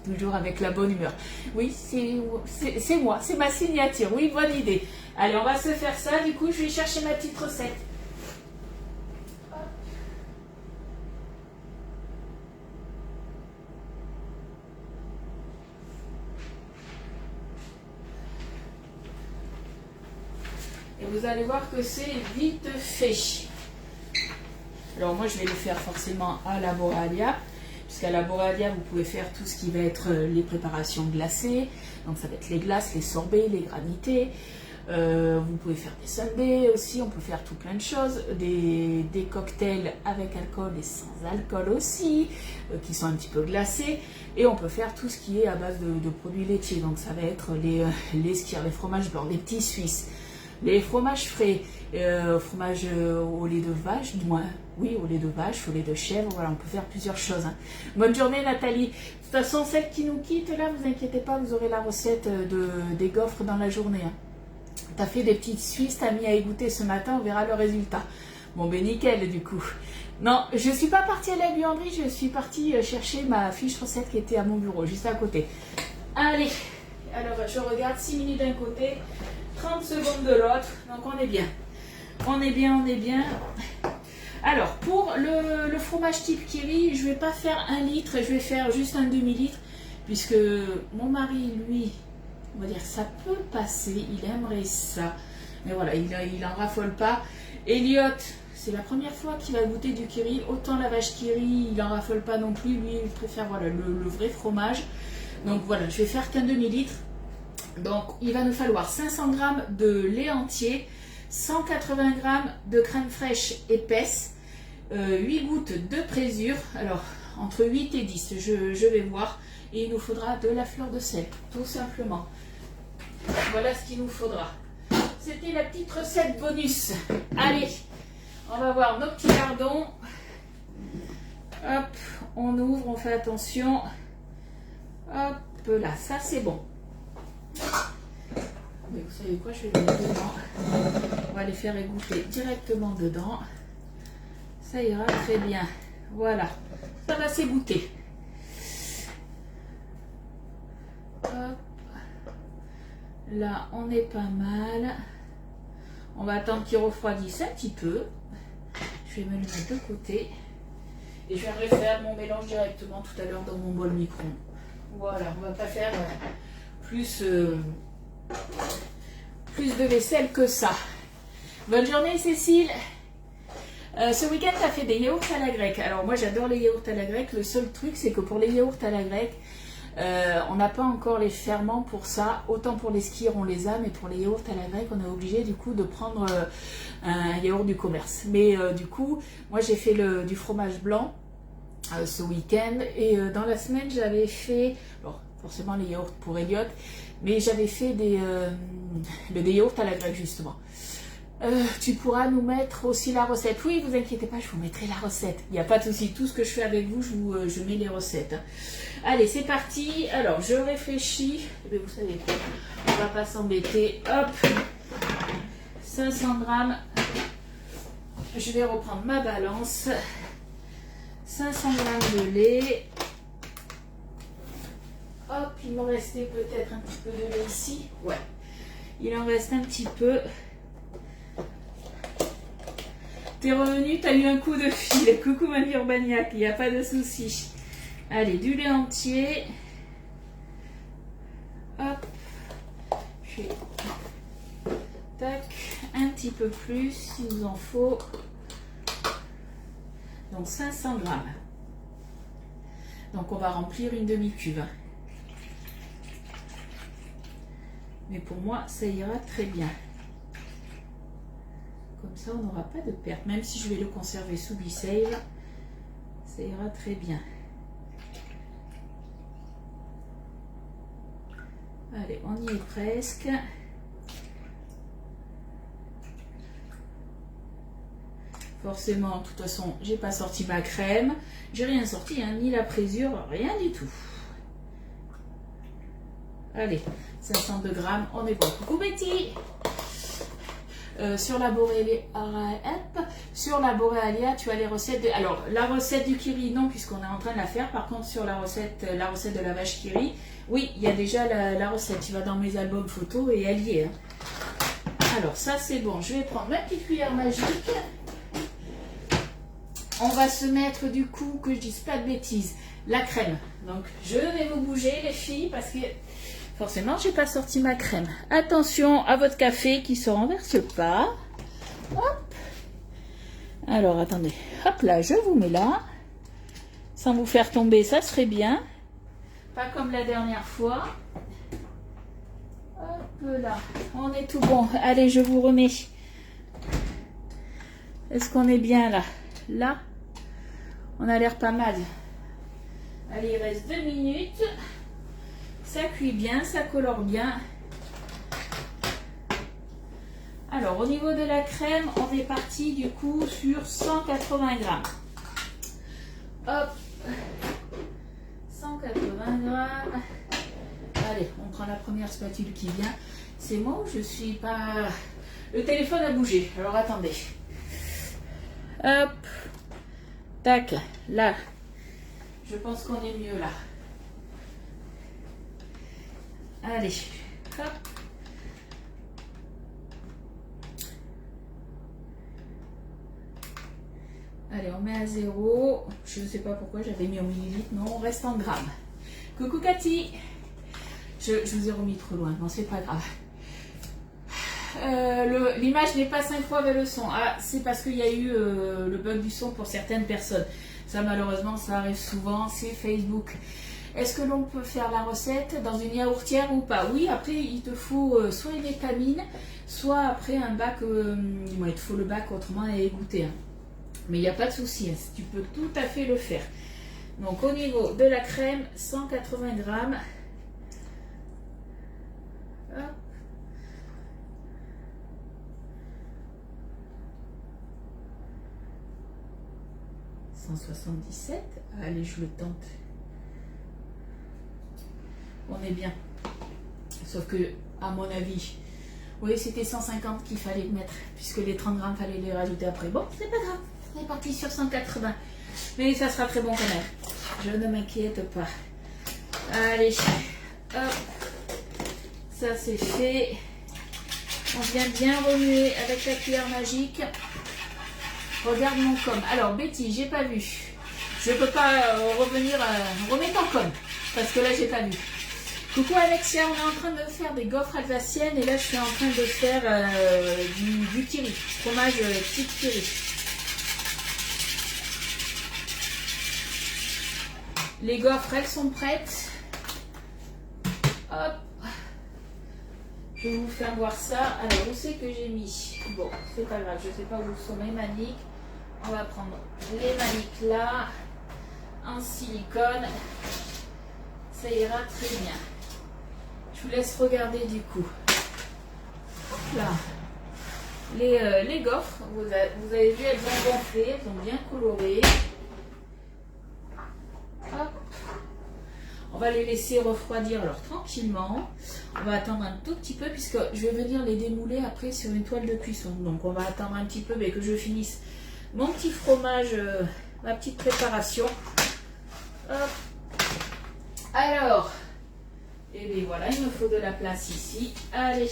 Toujours avec la bonne humeur. Oui, c'est moi, c'est ma signature. Oui, bonne idée. Allez, on va se faire ça. Du coup, je vais chercher ma petite recette. Et vous allez voir que c'est vite fait. Alors moi, je vais le faire forcément à la Borealia. Puisqu'à la Borealia, vous pouvez faire tout ce qui va être les préparations glacées. Donc ça va être les glaces, les sorbets, les granités. Vous pouvez faire des sundaes aussi. On peut faire tout plein de choses. Des cocktails avec alcool et sans alcool aussi. Qui sont un petit peu glacés. Et on peut faire tout ce qui est à base de produits laitiers. Donc ça va être les skyrs, les fromages blancs, les petits suisses. Les fromages frais, fromage au lait de vache, du moins, oui, au lait de vache, au lait de chèvre, voilà, on peut faire plusieurs choses. Hein. Bonne journée Nathalie. De toute façon, celle qui nous quitte, là, vous inquiétez pas, vous aurez la recette des gaufres dans la journée. Hein. T'as fait des petites Suisses, t'as mis à égoutter ce matin, on verra le résultat. Bon, ben nickel du coup. Non, je suis pas partie à la buanderie, je suis partie chercher ma fiche recette qui était à mon bureau, juste à côté. Allez, alors je regarde 6 minutes d'un côté. 30 secondes de l'autre, donc on est bien. On est bien, on est bien. Alors, pour le fromage type kiri, je ne vais pas faire 1 litre, je vais faire juste un demi-litre, puisque mon mari, lui, on va dire ça peut passer, il aimerait ça. Mais voilà, il en raffole pas. Elliot, c'est la première fois qu'il va goûter du kiri. Autant la vache kiri, il en raffole pas non plus. Lui, il préfère voilà, le vrai fromage. Donc voilà, je vais faire qu'un demi-litre. Donc, il va nous falloir 500 g de lait entier, 180 g de crème fraîche épaisse, 8 gouttes de présure, alors entre 8 et 10, je vais voir, et il nous faudra de la fleur de sel, tout simplement. Voilà ce qu'il nous faudra. C'était la petite recette bonus. Allez, on va voir nos petits lardons. Hop, on ouvre, on fait attention. Hop là, ça c'est bon. Mais vous savez quoi, je vais les mettre dedans. On va les faire égoutter directement dedans. Ça ira très bien. Voilà, ça va s'égoutter. Hop. Là, on est pas mal. On va attendre qu'il refroidisse un petit peu. Je vais me le mettre de côté. Et je viendrai faire mon mélange directement tout à l'heure dans mon bol micro-ondes. Voilà, on va pas faire plus de vaisselle que ça. Bonne journée Cécile. Ce week-end tu as fait des yaourts à la grecque. Alors moi j'adore les yaourts à la grecque. Le seul truc c'est que pour les yaourts à la grecque, on n'a pas encore les ferments pour ça. Autant pour les skyrs on les a, mais pour les yaourts à la grecque on est obligé du coup de prendre un yaourt du commerce. Mais du coup moi j'ai fait du fromage blanc ce week-end et dans la semaine j'avais fait, bon, forcément les yaourts pour Elliot, mais j'avais fait des yaourts à la grecque justement. Tu pourras nous mettre aussi la recette. Oui, vous inquiétez pas, je vous mettrai la recette. Il n'y a pas de souci. Tout ce que je fais avec vous, je mets les recettes. Allez, c'est parti. Alors, je réfléchis. Eh bien, vous savez quoi, on va pas s'embêter. Hop, 500 grammes. Je vais reprendre ma balance. 500 grammes de lait. Hop, il m'en restait peut-être un petit peu de lait ici. Ouais, il en reste un petit peu. T'es revenu, t'as eu un coup de fil. Coucou Mamie Urbaniac, il n'y a pas de souci. Allez, du lait entier. Hop. Je peu plus, il nous en faut. Donc 500 grammes. Donc on va remplir une demi-cuve. Mais pour moi, ça ira très bien. Comme ça, on n'aura pas de perte. Même si je vais le conserver sous B-Save, ça ira très bien. Allez, on y est presque. Forcément, de toute façon, j'ai pas sorti ma crème. J'ai rien sorti, hein, ni la présure, rien du tout. Allez, 502 grammes, on est bon. Coucou Betty. Sur la Borealia, tu as les recettes de... Alors, la recette du Kiri, non, puisqu'on est en train de la faire. Par contre, sur la recette de la vache Kiri, oui, il y a déjà la recette. Tu vas dans mes albums photos et elle y est. Hein. Alors, ça, c'est bon. Je vais prendre ma petite cuillère magique. On va se mettre, du coup, que je dise pas de bêtises, la crème. Donc, je vais vous bouger, les filles, parce que... Forcément, j'ai pas sorti ma crème. Attention à votre café qui se renverse pas. Hop. Alors, attendez. Hop là, je vous mets là. Sans vous faire tomber, ça serait bien. Pas comme la dernière fois. Hop là. On est tout bon. Allez, je vous remets. Est-ce qu'on est bien là? Là, on a l'air pas mal. Allez, il reste 2 minutes. Ça cuit bien, ça colore bien. Alors, au niveau de la crème, on est parti du coup sur 180 grammes. Hop, 180 grammes. Allez, on prend la première spatule qui vient. C'est moi où je suis pas... Le téléphone a bougé, alors attendez. Hop, tac, là. Je pense qu'on est mieux là. Allez, hop. Allez, on met à 0. Je ne sais pas pourquoi j'avais mis en millilitres. Non, on reste en grammes. Coucou Cathy. Je vous ai remis trop loin. Non, c'est pas grave. L'image n'est pas 5 fois avec le son. Ah, c'est parce qu'il y a eu le bug du son pour certaines personnes. Ça, malheureusement, ça arrive souvent. C'est Facebook. Est-ce que l'on peut faire la recette dans une yaourtière ou pas? Oui, après, il te faut soit une étamine, soit après un bac. Il te faut le bac, autrement, elle est égouttée. Hein. Mais il n'y a pas de souci. Hein, tu peux tout à fait le faire. Donc, au niveau de la crème, 180 grammes. Hop. « 177. Allez, je le tente. On est bien. Sauf que, à mon avis, oui, c'était 150 qu'il fallait mettre, puisque les 30 grammes, fallait les rajouter après. Bon, c'est pas grave. On est parti sur 180. Mais ça sera très bon quand même. Je ne m'inquiète pas. Allez. Hop. Ça, c'est fait. On vient bien remuer avec la cuillère magique. Regarde mon com. Alors, Betty, j'ai pas vu. Je peux pas revenir. Remettre en com. Parce que là, j'ai pas vu. Coucou Alexia, on est en train de faire des gaufres alsaciennes. Et là, je suis en train de faire du kiri. Fromage type kiri. Les gaufres, elles sont prêtes. Hop. Je vais vous faire voir ça. Alors, où c'est que j'ai mis? Bon, c'est pas grave. Je sais pas où sont mes maniques. On va prendre les maniques là. En silicone. Ça ira très bien. Je vous laisse regarder du coup. Hop là. Les gaufres, vous avez vu, elles ont gonflé, elles ont bien coloré. Hop. On va les laisser refroidir alors tranquillement. On va attendre un tout petit peu puisque je vais venir les démouler après sur une toile de cuisson. Donc on va attendre un petit peu mais que je finisse mon petit fromage, ma petite préparation. Hop. Alors, et bien voilà, il me faut de la place ici. Allez,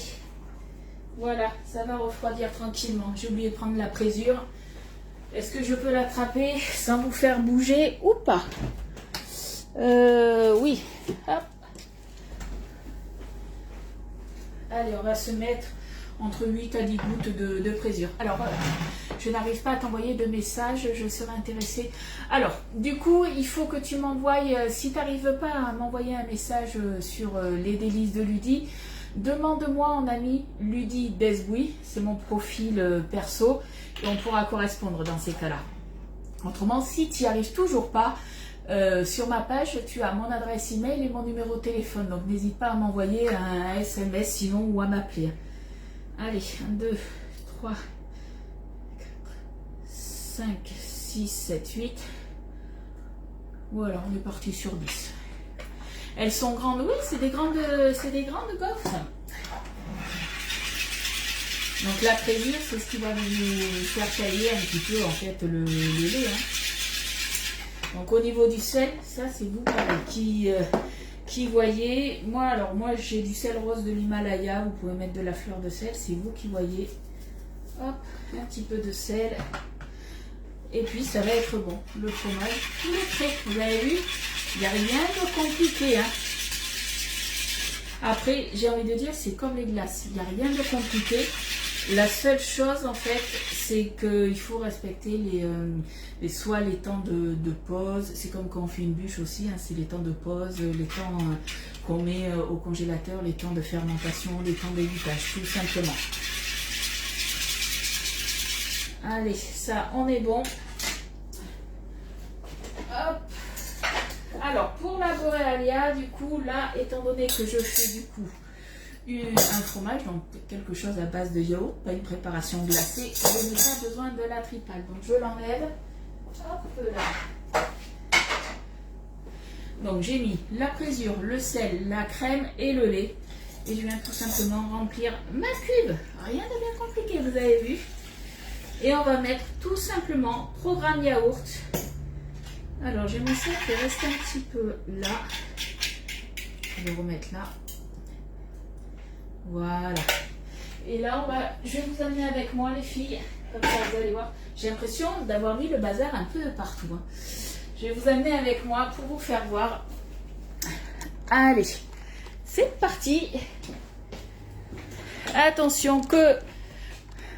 voilà, ça va refroidir tranquillement. J'ai oublié de prendre la présure. Est-ce que je peux l'attraper sans vous faire bouger ou pas? Oui. Hop. Allez, on va se mettre. entre 8 à 10 gouttes de présure. Alors, je n'arrive pas à t'envoyer de message, je serais intéressée. Alors, du coup, il faut que tu m'envoies, si tu n'arrives pas à m'envoyer un message sur les délices de Ludie, demande-moi en ami Ludie Desbouy, c'est mon profil perso, et on pourra correspondre dans ces cas-là. Autrement, si tu n'y arrives toujours pas, sur ma page, tu as mon adresse email et mon numéro de téléphone. Donc, n'hésite pas à m'envoyer un SMS sinon ou à m'appeler. Allez, 1, 2, 3, 4, 5, 6, 7, 8. Voilà, on est parti sur 10. Elles sont grandes, oui, c'est des grandes gaufres. Donc la présure, c'est ce qui va vous faire tailler un petit peu en fait le lait. Hein. Donc au niveau du sel, ça c'est vous qui voyez. Moi j'ai du sel rose de l'Himalaya, vous pouvez mettre de la fleur de sel, c'est vous qui voyez. Hop, un petit peu de sel. Et puis ça va être bon. Le fromage, tout est prêt. Vous avez vu, il n'y a rien de compliqué. Hein. Après, j'ai envie de dire, c'est comme les glaces. Il n'y a rien de compliqué. La seule chose, en fait, c'est qu'il faut respecter soit les temps de pause. C'est comme quand on fait une bûche aussi. Hein, c'est les temps de pause, les temps qu'on met au congélateur, les temps de fermentation, les temps d'évitage, tout simplement. Allez, ça, on est bon. Hop. Alors, pour la Borealia, du coup, là, étant donné que je fais du coup un fromage, donc quelque chose à base de yaourt, pas une préparation glacée, je n'ai pas besoin de la tripale. Donc, je l'enlève. Hop là. Donc, j'ai mis la présure, le sel, la crème et le lait. Et je viens tout simplement remplir ma cuve. Rien de bien compliqué, vous avez vu. Et on va mettre tout simplement programme yaourt. Alors j'ai mon sel qui est resté un petit peu là. Je vais le remettre là. Voilà. Et là je vais vous amener avec moi les filles. Comme ça vous allez voir. J'ai l'impression d'avoir mis le bazar un peu partout. Hein. Je vais vous amener avec moi pour vous faire voir. Allez, c'est parti. Attention que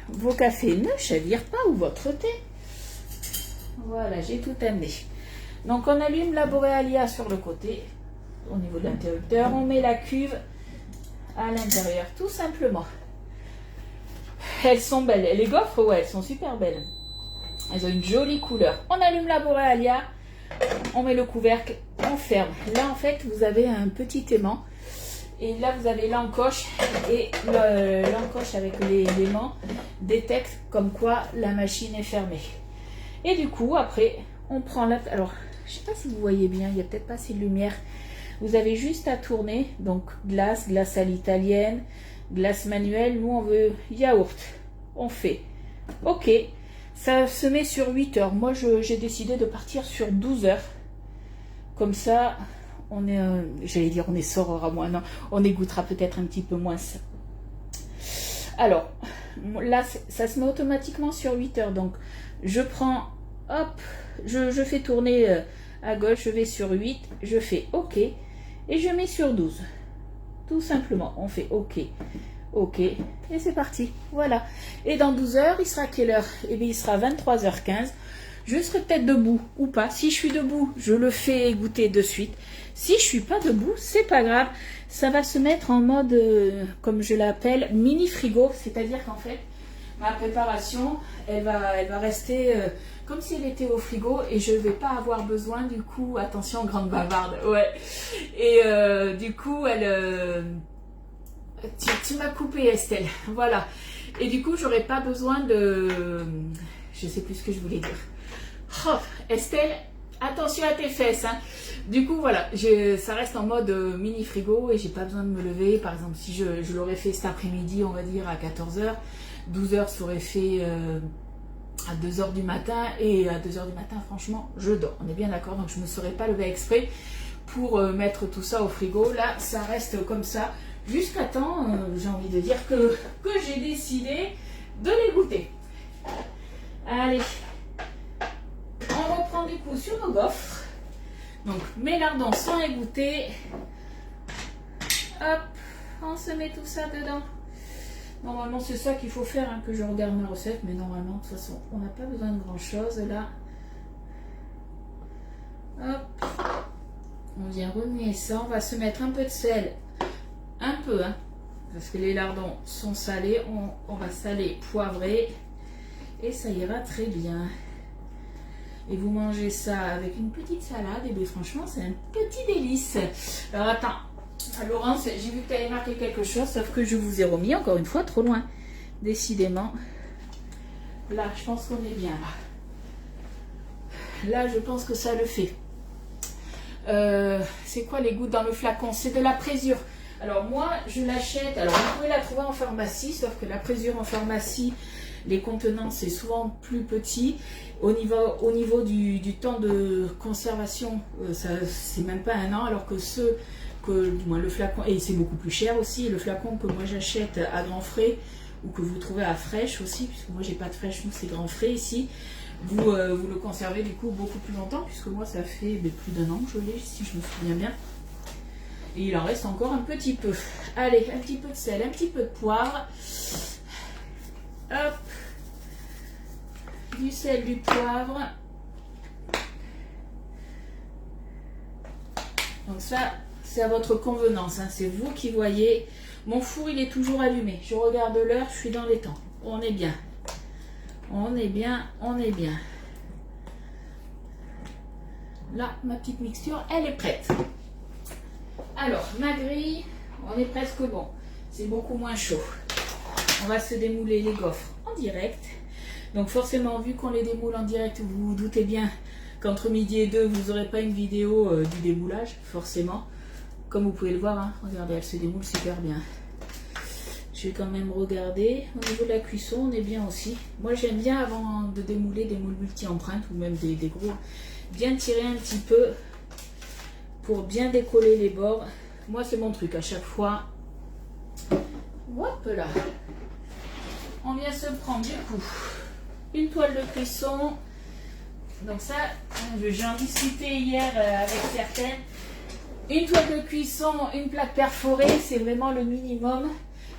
vos cafés ne chavirent pas ou votre thé. Voilà, j'ai tout amené. Donc on allume la Borealia sur le côté, au niveau de l'interrupteur. On met la cuve à l'intérieur, tout simplement. Elles sont belles. Les gaufres, ouais, elles sont super belles. Elles ont une jolie couleur. On allume la Borealia, on met le couvercle, on ferme. Là, en fait, vous avez un petit aimant. Et là, vous avez l'encoche. Et l'encoche avec l'aimant détecte comme quoi la machine est fermée. Et du coup, après, on prend la... Alors, je ne sais pas si vous voyez bien, il n'y a peut-être pas assez de lumière. Vous avez juste à tourner. Donc, glace à l'italienne, glace manuelle. Nous, on veut yaourt. On fait. OK. Ça se met sur 8 heures. Moi, j'ai décidé de partir sur 12 heures. Comme ça, on est... j'allais dire, on est saurera moins. Non, on égouttera peut-être un petit peu moins. Alors, là, ça se met automatiquement sur 8 heures. Donc, je prends... Hop, je fais tourner à gauche, je vais sur 8, je fais OK et je mets sur 12. Tout simplement, on fait OK, OK et c'est parti. Voilà. Et dans 12 heures, il sera quelle heure? Eh bien, il sera 23h15. Je serai peut-être debout ou pas. Si je suis debout, je le fais égoutter de suite. Si je suis pas debout, c'est pas grave. Ça va se mettre en mode, comme je l'appelle, mini frigo. C'est-à-dire qu'en fait, ma préparation, elle va rester comme si elle était au frigo et je ne vais pas avoir besoin du coup, attention grande bavarde, ouais. Et du coup, tu m'as coupé Estelle, voilà. Et du coup, j'aurais pas besoin de, je sais plus ce que je voulais dire. Oh, Estelle, attention à tes fesses, hein. Du coup, voilà, ça reste en mode mini frigo et j'ai pas besoin de me lever. Par exemple, si je l'aurais fait cet après-midi, on va dire à 14h, 12h, ça aurait fait à 2h du matin. Et à 2h du matin, franchement, je dors. On est bien d'accord, donc je ne me serais pas levée exprès pour mettre tout ça au frigo. Là, ça reste comme ça jusqu'à temps, j'ai envie de dire, que j'ai décidé de les goûter. Allez, on reprend du coup sur nos gaufres. Donc, mes lardons sont égouttés. Hop, on se met tout ça dedans. Normalement, c'est ça qu'il faut faire, hein, que je regarde ma recette. Mais normalement, de toute façon, on n'a pas besoin de grand-chose là. Hop. On vient remuer ça. On va se mettre un peu de sel. Un peu, hein. Parce que les lardons sont salés. On va saler, poivrer. Et ça ira très bien. Et vous mangez ça avec une petite salade. Et bien franchement, c'est un petit délice. Alors attends. Laurence, j'ai vu que tu avais marqué quelque chose. Sauf que je vous ai remis encore une fois trop loin. Décidément. Là, je pense qu'on est bien là. Là, je pense que ça le fait. C'est quoi les gouttes dans le flacon? C'est de la présure. Alors moi, je l'achète. Alors vous pouvez la trouver en pharmacie. Sauf que la présure en pharmacie, les contenants, c'est souvent plus petit. Au niveau du temps de conservation, c'est même pas 1 an. Alors que ceux que, du moins le flacon, et c'est beaucoup plus cher aussi, le flacon que moi j'achète à Grand Frais, ou que vous trouvez à Fraîche aussi, puisque moi j'ai pas de Fraîche, nous c'est Grand Frais ici, vous le conservez du coup beaucoup plus longtemps, puisque moi ça fait plus d'1 an que je l'ai, si je me souviens bien. Et il en reste encore un petit peu. Allez, un petit peu de sel, un petit peu de poivre. Hop. Du sel, du poivre. Donc ça, c'est à votre convenance, hein. C'est vous qui voyez. Mon four, il est toujours allumé. Je regarde l'heure, je suis dans les temps. On est bien. On est bien, on est bien. Là, ma petite mixture, elle est prête. Alors, ma grille, on est presque bon. C'est beaucoup moins chaud. On va se démouler les gaufres en direct. Donc forcément, vu qu'on les démoule en direct, vous vous doutez bien qu'entre midi et 2, vous n'aurez pas une vidéo du démoulage, forcément. Comme vous pouvez le voir, hein, regardez, elle se démoule super bien. Je vais quand même regarder. Au niveau de la cuisson, on est bien aussi. Moi, j'aime bien, avant de démouler des moules multi-empreintes, ou même des gros, bien tirer un petit peu pour bien décoller les bords. Moi, c'est mon truc à chaque fois. Hop là. On vient se prendre du coup une toile de cuisson. Donc ça, j'en discutais hier avec certaines. Une toile de cuisson, une plaque perforée, c'est vraiment le minimum.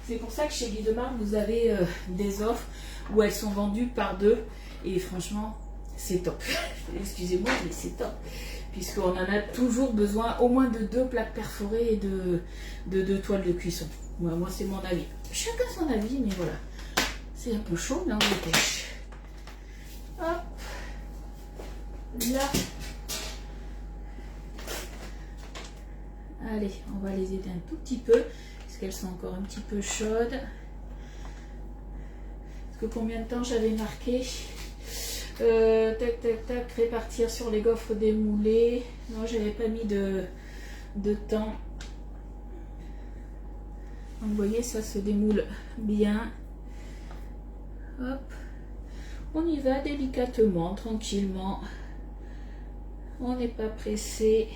C'est pour ça que chez Guy Demar, vous avez des offres où elles sont vendues par 2. Et franchement, c'est top. Excusez-moi, mais c'est top. Puisqu'on en a toujours besoin au moins de 2 plaques perforées et de 2 toiles de cuisson. Moi c'est mon avis. Chacun son avis, mais voilà. C'est un peu chaud, mais on dépêche. Hop. Là. Allez, on va les aider un tout petit peu, puisqu'elles sont encore un petit peu chaudes. Parce que combien de temps j'avais marqué? Tac, tac, tac, répartir sur les gaufres démoulées. Non, j'avais pas mis de temps. Donc, vous voyez, ça se démoule bien. Hop. On y va délicatement, tranquillement. On n'est pas pressé.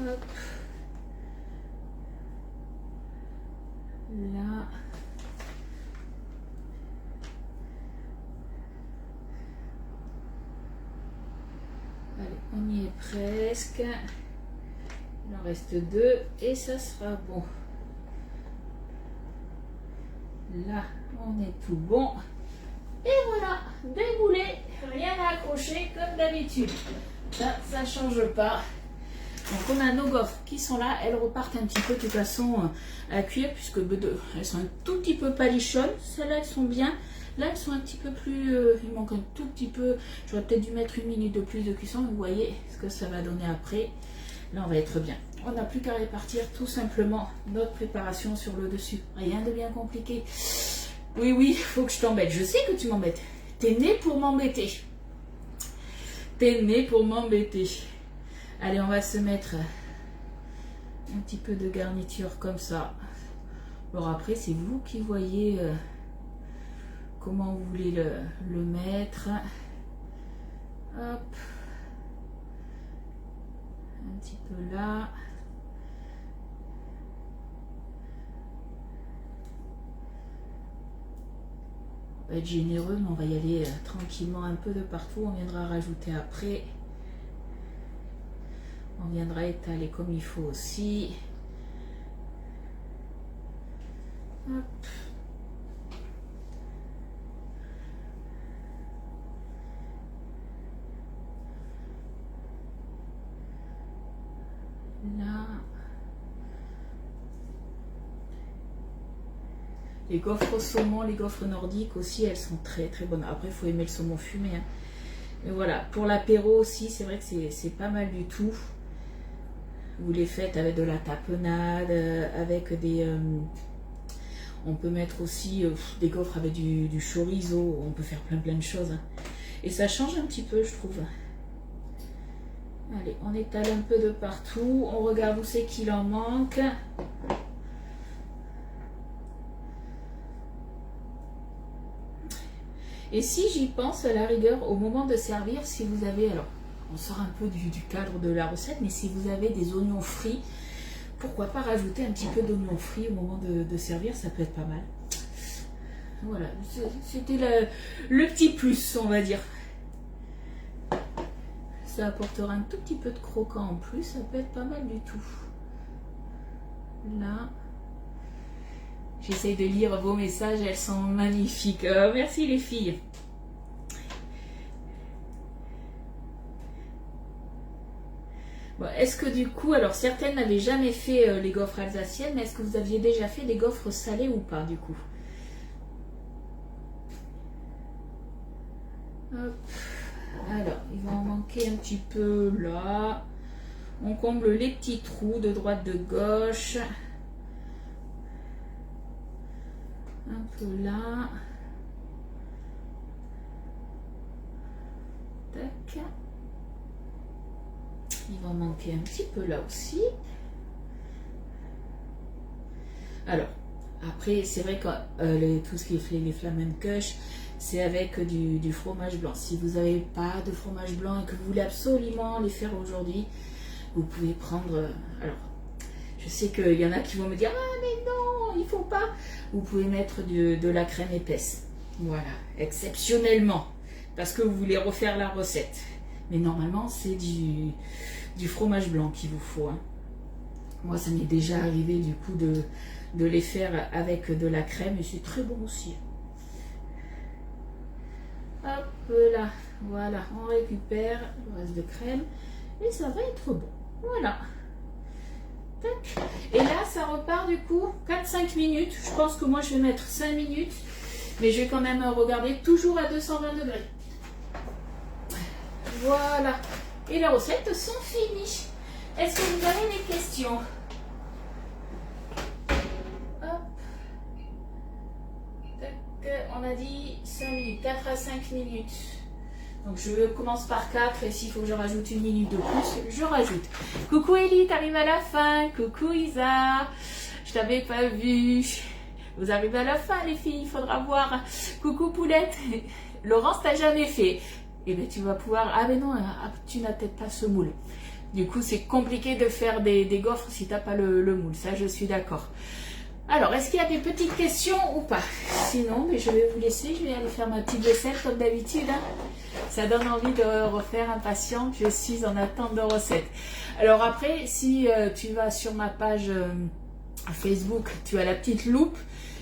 Hop. Là. Allez, on y est presque. Il en reste 2 et ça sera bon. Là, on est tout bon. Et voilà, démoulé, rien à accrocher comme d'habitude. Ça change pas. Donc on a nos gaufres qui sont là, elles repartent un petit peu de toute façon à cuire puisque elles sont un tout petit peu palichonnes. Celles-là elles sont bien. Là elles sont un petit peu plus, il manque un tout petit peu. J'aurais peut-être dû mettre 1 minute de plus de cuisson. Vous voyez ce que ça va donner après. Là on va être bien. On n'a plus qu'à répartir tout simplement notre préparation sur le dessus. Rien de bien compliqué. Oui, faut que je t'embête. Je sais que tu m'embêtes. T'es né pour m'embêter. T'es né pour m'embêter. Allez, on va se mettre un petit peu de garniture comme ça. Alors après, c'est vous qui voyez comment vous voulez le mettre. Hop. Un petit peu là. On va être généreux, mais on va y aller tranquillement un peu de partout. On viendra rajouter après. On viendra étaler comme il faut aussi. Hop. Là. Les gaufres au saumon, les gaufres nordiques aussi, elles sont très très bonnes. Après, il faut aimer le saumon fumé. Hein. Mais voilà, pour l'apéro aussi, c'est vrai que c'est pas mal du tout. Vous les faites avec de la tapenade, avec des... on peut mettre aussi des gaufres avec du chorizo. On peut faire plein de choses. Hein. Et ça change un petit peu, je trouve. Allez, on étale un peu de partout. On regarde où c'est qu'il en manque. Et si j'y pense, à la rigueur, au moment de servir, si vous avez, alors on sort un peu du cadre de la recette, mais si vous avez des oignons frits, pourquoi pas rajouter un petit peu d'oignons frits au moment de servir, ça peut être pas mal. Voilà, c'était le petit plus, on va dire. Ça apportera un tout petit peu de croquant en plus, ça peut être pas mal du tout. Là, j'essaye de lire vos messages, elles sont magnifiques. Merci les filles. Bon, est-ce que du coup, alors certaines n'avaient jamais fait les gaufres alsaciennes, mais est-ce que vous aviez déjà fait des gaufres salées ou pas du coup? Hop. Alors, il va en manquer un petit peu là. On comble les petits trous de droite de gauche. Un peu là. Tac. Il va en manquer un petit peu là aussi. Alors, après, c'est vrai que tout ce qui est les Flamencush, c'est avec du fromage blanc. Si vous n'avez pas de fromage blanc et que vous voulez absolument les faire aujourd'hui, vous pouvez prendre... alors, je sais qu'il y en a qui vont me dire « Ah, mais non, il ne faut pas !» Vous pouvez mettre de la crème épaisse. Voilà, exceptionnellement, parce que vous voulez refaire la recette. Mais normalement, c'est du fromage blanc qu'il vous faut. Hein. Moi, ça m'est déjà arrivé du coup de les faire avec de la crème et c'est très bon aussi. Hop là, voilà, on récupère le reste de crème et ça va être bon. Voilà. Tac. Et là, ça repart du coup 4-5 minutes. Je pense que moi, je vais mettre 5 minutes, mais je vais quand même regarder toujours à 220 degrés. Voilà. Et les recettes sont finies. Est-ce que vous avez des questions? Hop. Tac. On a dit 5 minutes, 4 à 5 minutes. Donc je commence par 4 et s'il faut que je rajoute une minute de plus, je rajoute. Coucou Ellie, t'arrives à la fin. Coucou Isa, je t'avais pas vu. Vous arrivez à la fin les filles, il faudra voir. Coucou Poulette, Laurence t'as jamais fait. Et bien tu vas pouvoir... Ah mais non, tu n'as peut-être pas ce moule. Du coup c'est compliqué de faire des gaufres si t'as pas le moule, ça je suis d'accord. Alors, est-ce qu'il y a des petites questions ou pas? Sinon, mais je vais vous laisser, je vais aller faire ma petite vaisselle comme d'habitude. Hein. Ça donne envie de refaire impatiente, je suis en attente de recettes. Alors après, si tu vas sur ma page Facebook, tu as la petite loupe.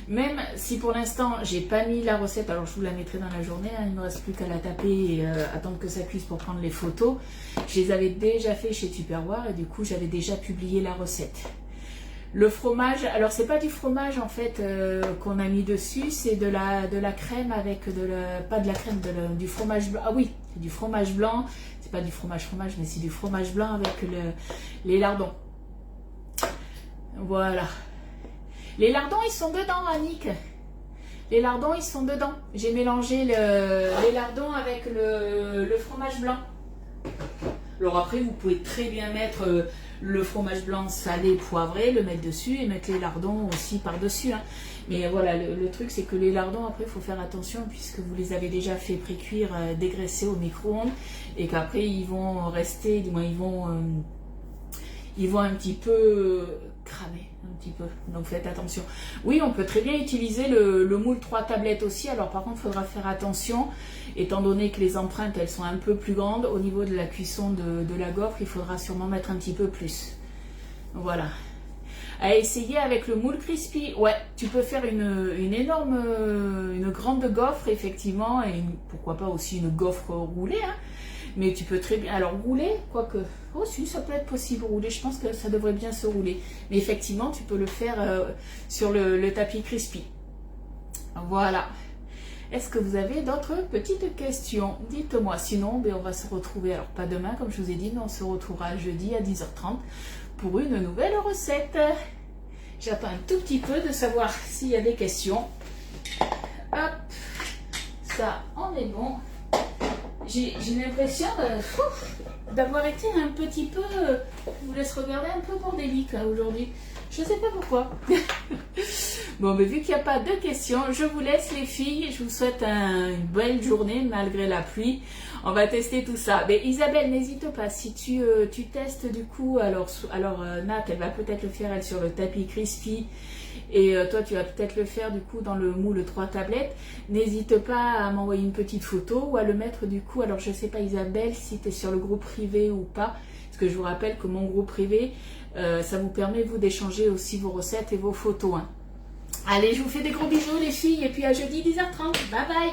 Même si pour l'instant, j'ai pas mis la recette, alors je vous la mettrai dans la journée, hein, il ne me reste plus qu'à la taper et attendre que ça cuise pour prendre les photos. Je les avais déjà fait chez Tupperware et du coup, j'avais déjà publié la recette. Le fromage, alors c'est pas du fromage en fait qu'on a mis dessus, c'est de la crème avec pas de la crème, du fromage blanc. Ah oui, c'est du fromage blanc, c'est pas du fromage mais c'est du fromage blanc avec les lardons. Voilà. Les lardons ils sont dedans Annick. Les lardons ils sont dedans. J'ai mélangé les lardons avec le fromage blanc. Alors après vous pouvez très bien mettre le fromage blanc salé poivré, le mettre dessus et mettre les lardons aussi par dessus. Hein. Mais voilà, le truc c'est que les lardons après il faut faire attention puisque vous les avez déjà fait pré-cuire, dégraisser au micro-ondes et qu'après ils vont rester, du moins ils vont un petit peu cramer. Un petit peu, donc faites attention. Oui, on peut très bien utiliser le moule 3 tablettes aussi. Alors par contre, il faudra faire attention, étant donné que les empreintes, elles sont un peu plus grandes. Au niveau de la cuisson de la gaufre, il faudra sûrement mettre un petit peu plus. Voilà. à essayer avec le moule crispy. Ouais, tu peux faire une énorme, une grande gaufre effectivement, et pourquoi pas aussi une gaufre roulée, hein. Mais tu peux très bien, alors rouler, quoique, oh si, ça peut être possible rouler, je pense que ça devrait bien se rouler. Mais effectivement, tu peux le faire sur le tapis crispy. Voilà. Est-ce que vous avez d'autres petites questions? Dites-moi, sinon ben, on va se retrouver, alors pas demain comme je vous ai dit, mais on se retrouvera jeudi à 10h30 pour une nouvelle recette. J'attends un tout petit peu de savoir s'il y a des questions. Hop, ça on est bon. J'ai l'impression d'avoir été un petit peu, je vous laisse regarder, un peu bordélique aujourd'hui. Je ne sais pas pourquoi. Bon, mais vu qu'il n'y a pas de questions, je vous laisse les filles. Je vous souhaite une belle journée malgré la pluie. On va tester tout ça. Mais Isabelle, n'hésite pas. Si tu testes du coup, alors Nat, elle va peut-être le faire elle sur le tapis crispy. Et toi, tu vas peut-être le faire du coup dans le moule 3 tablettes. N'hésite pas à m'envoyer une petite photo ou à le mettre du coup. Alors, je ne sais pas Isabelle si tu es sur le groupe privé ou pas. Parce que je vous rappelle que mon groupe privé, ça vous permet vous d'échanger aussi vos recettes et vos photos. Hein. Allez, je vous fais des gros bisous les filles et puis à jeudi 10h30. Bye bye.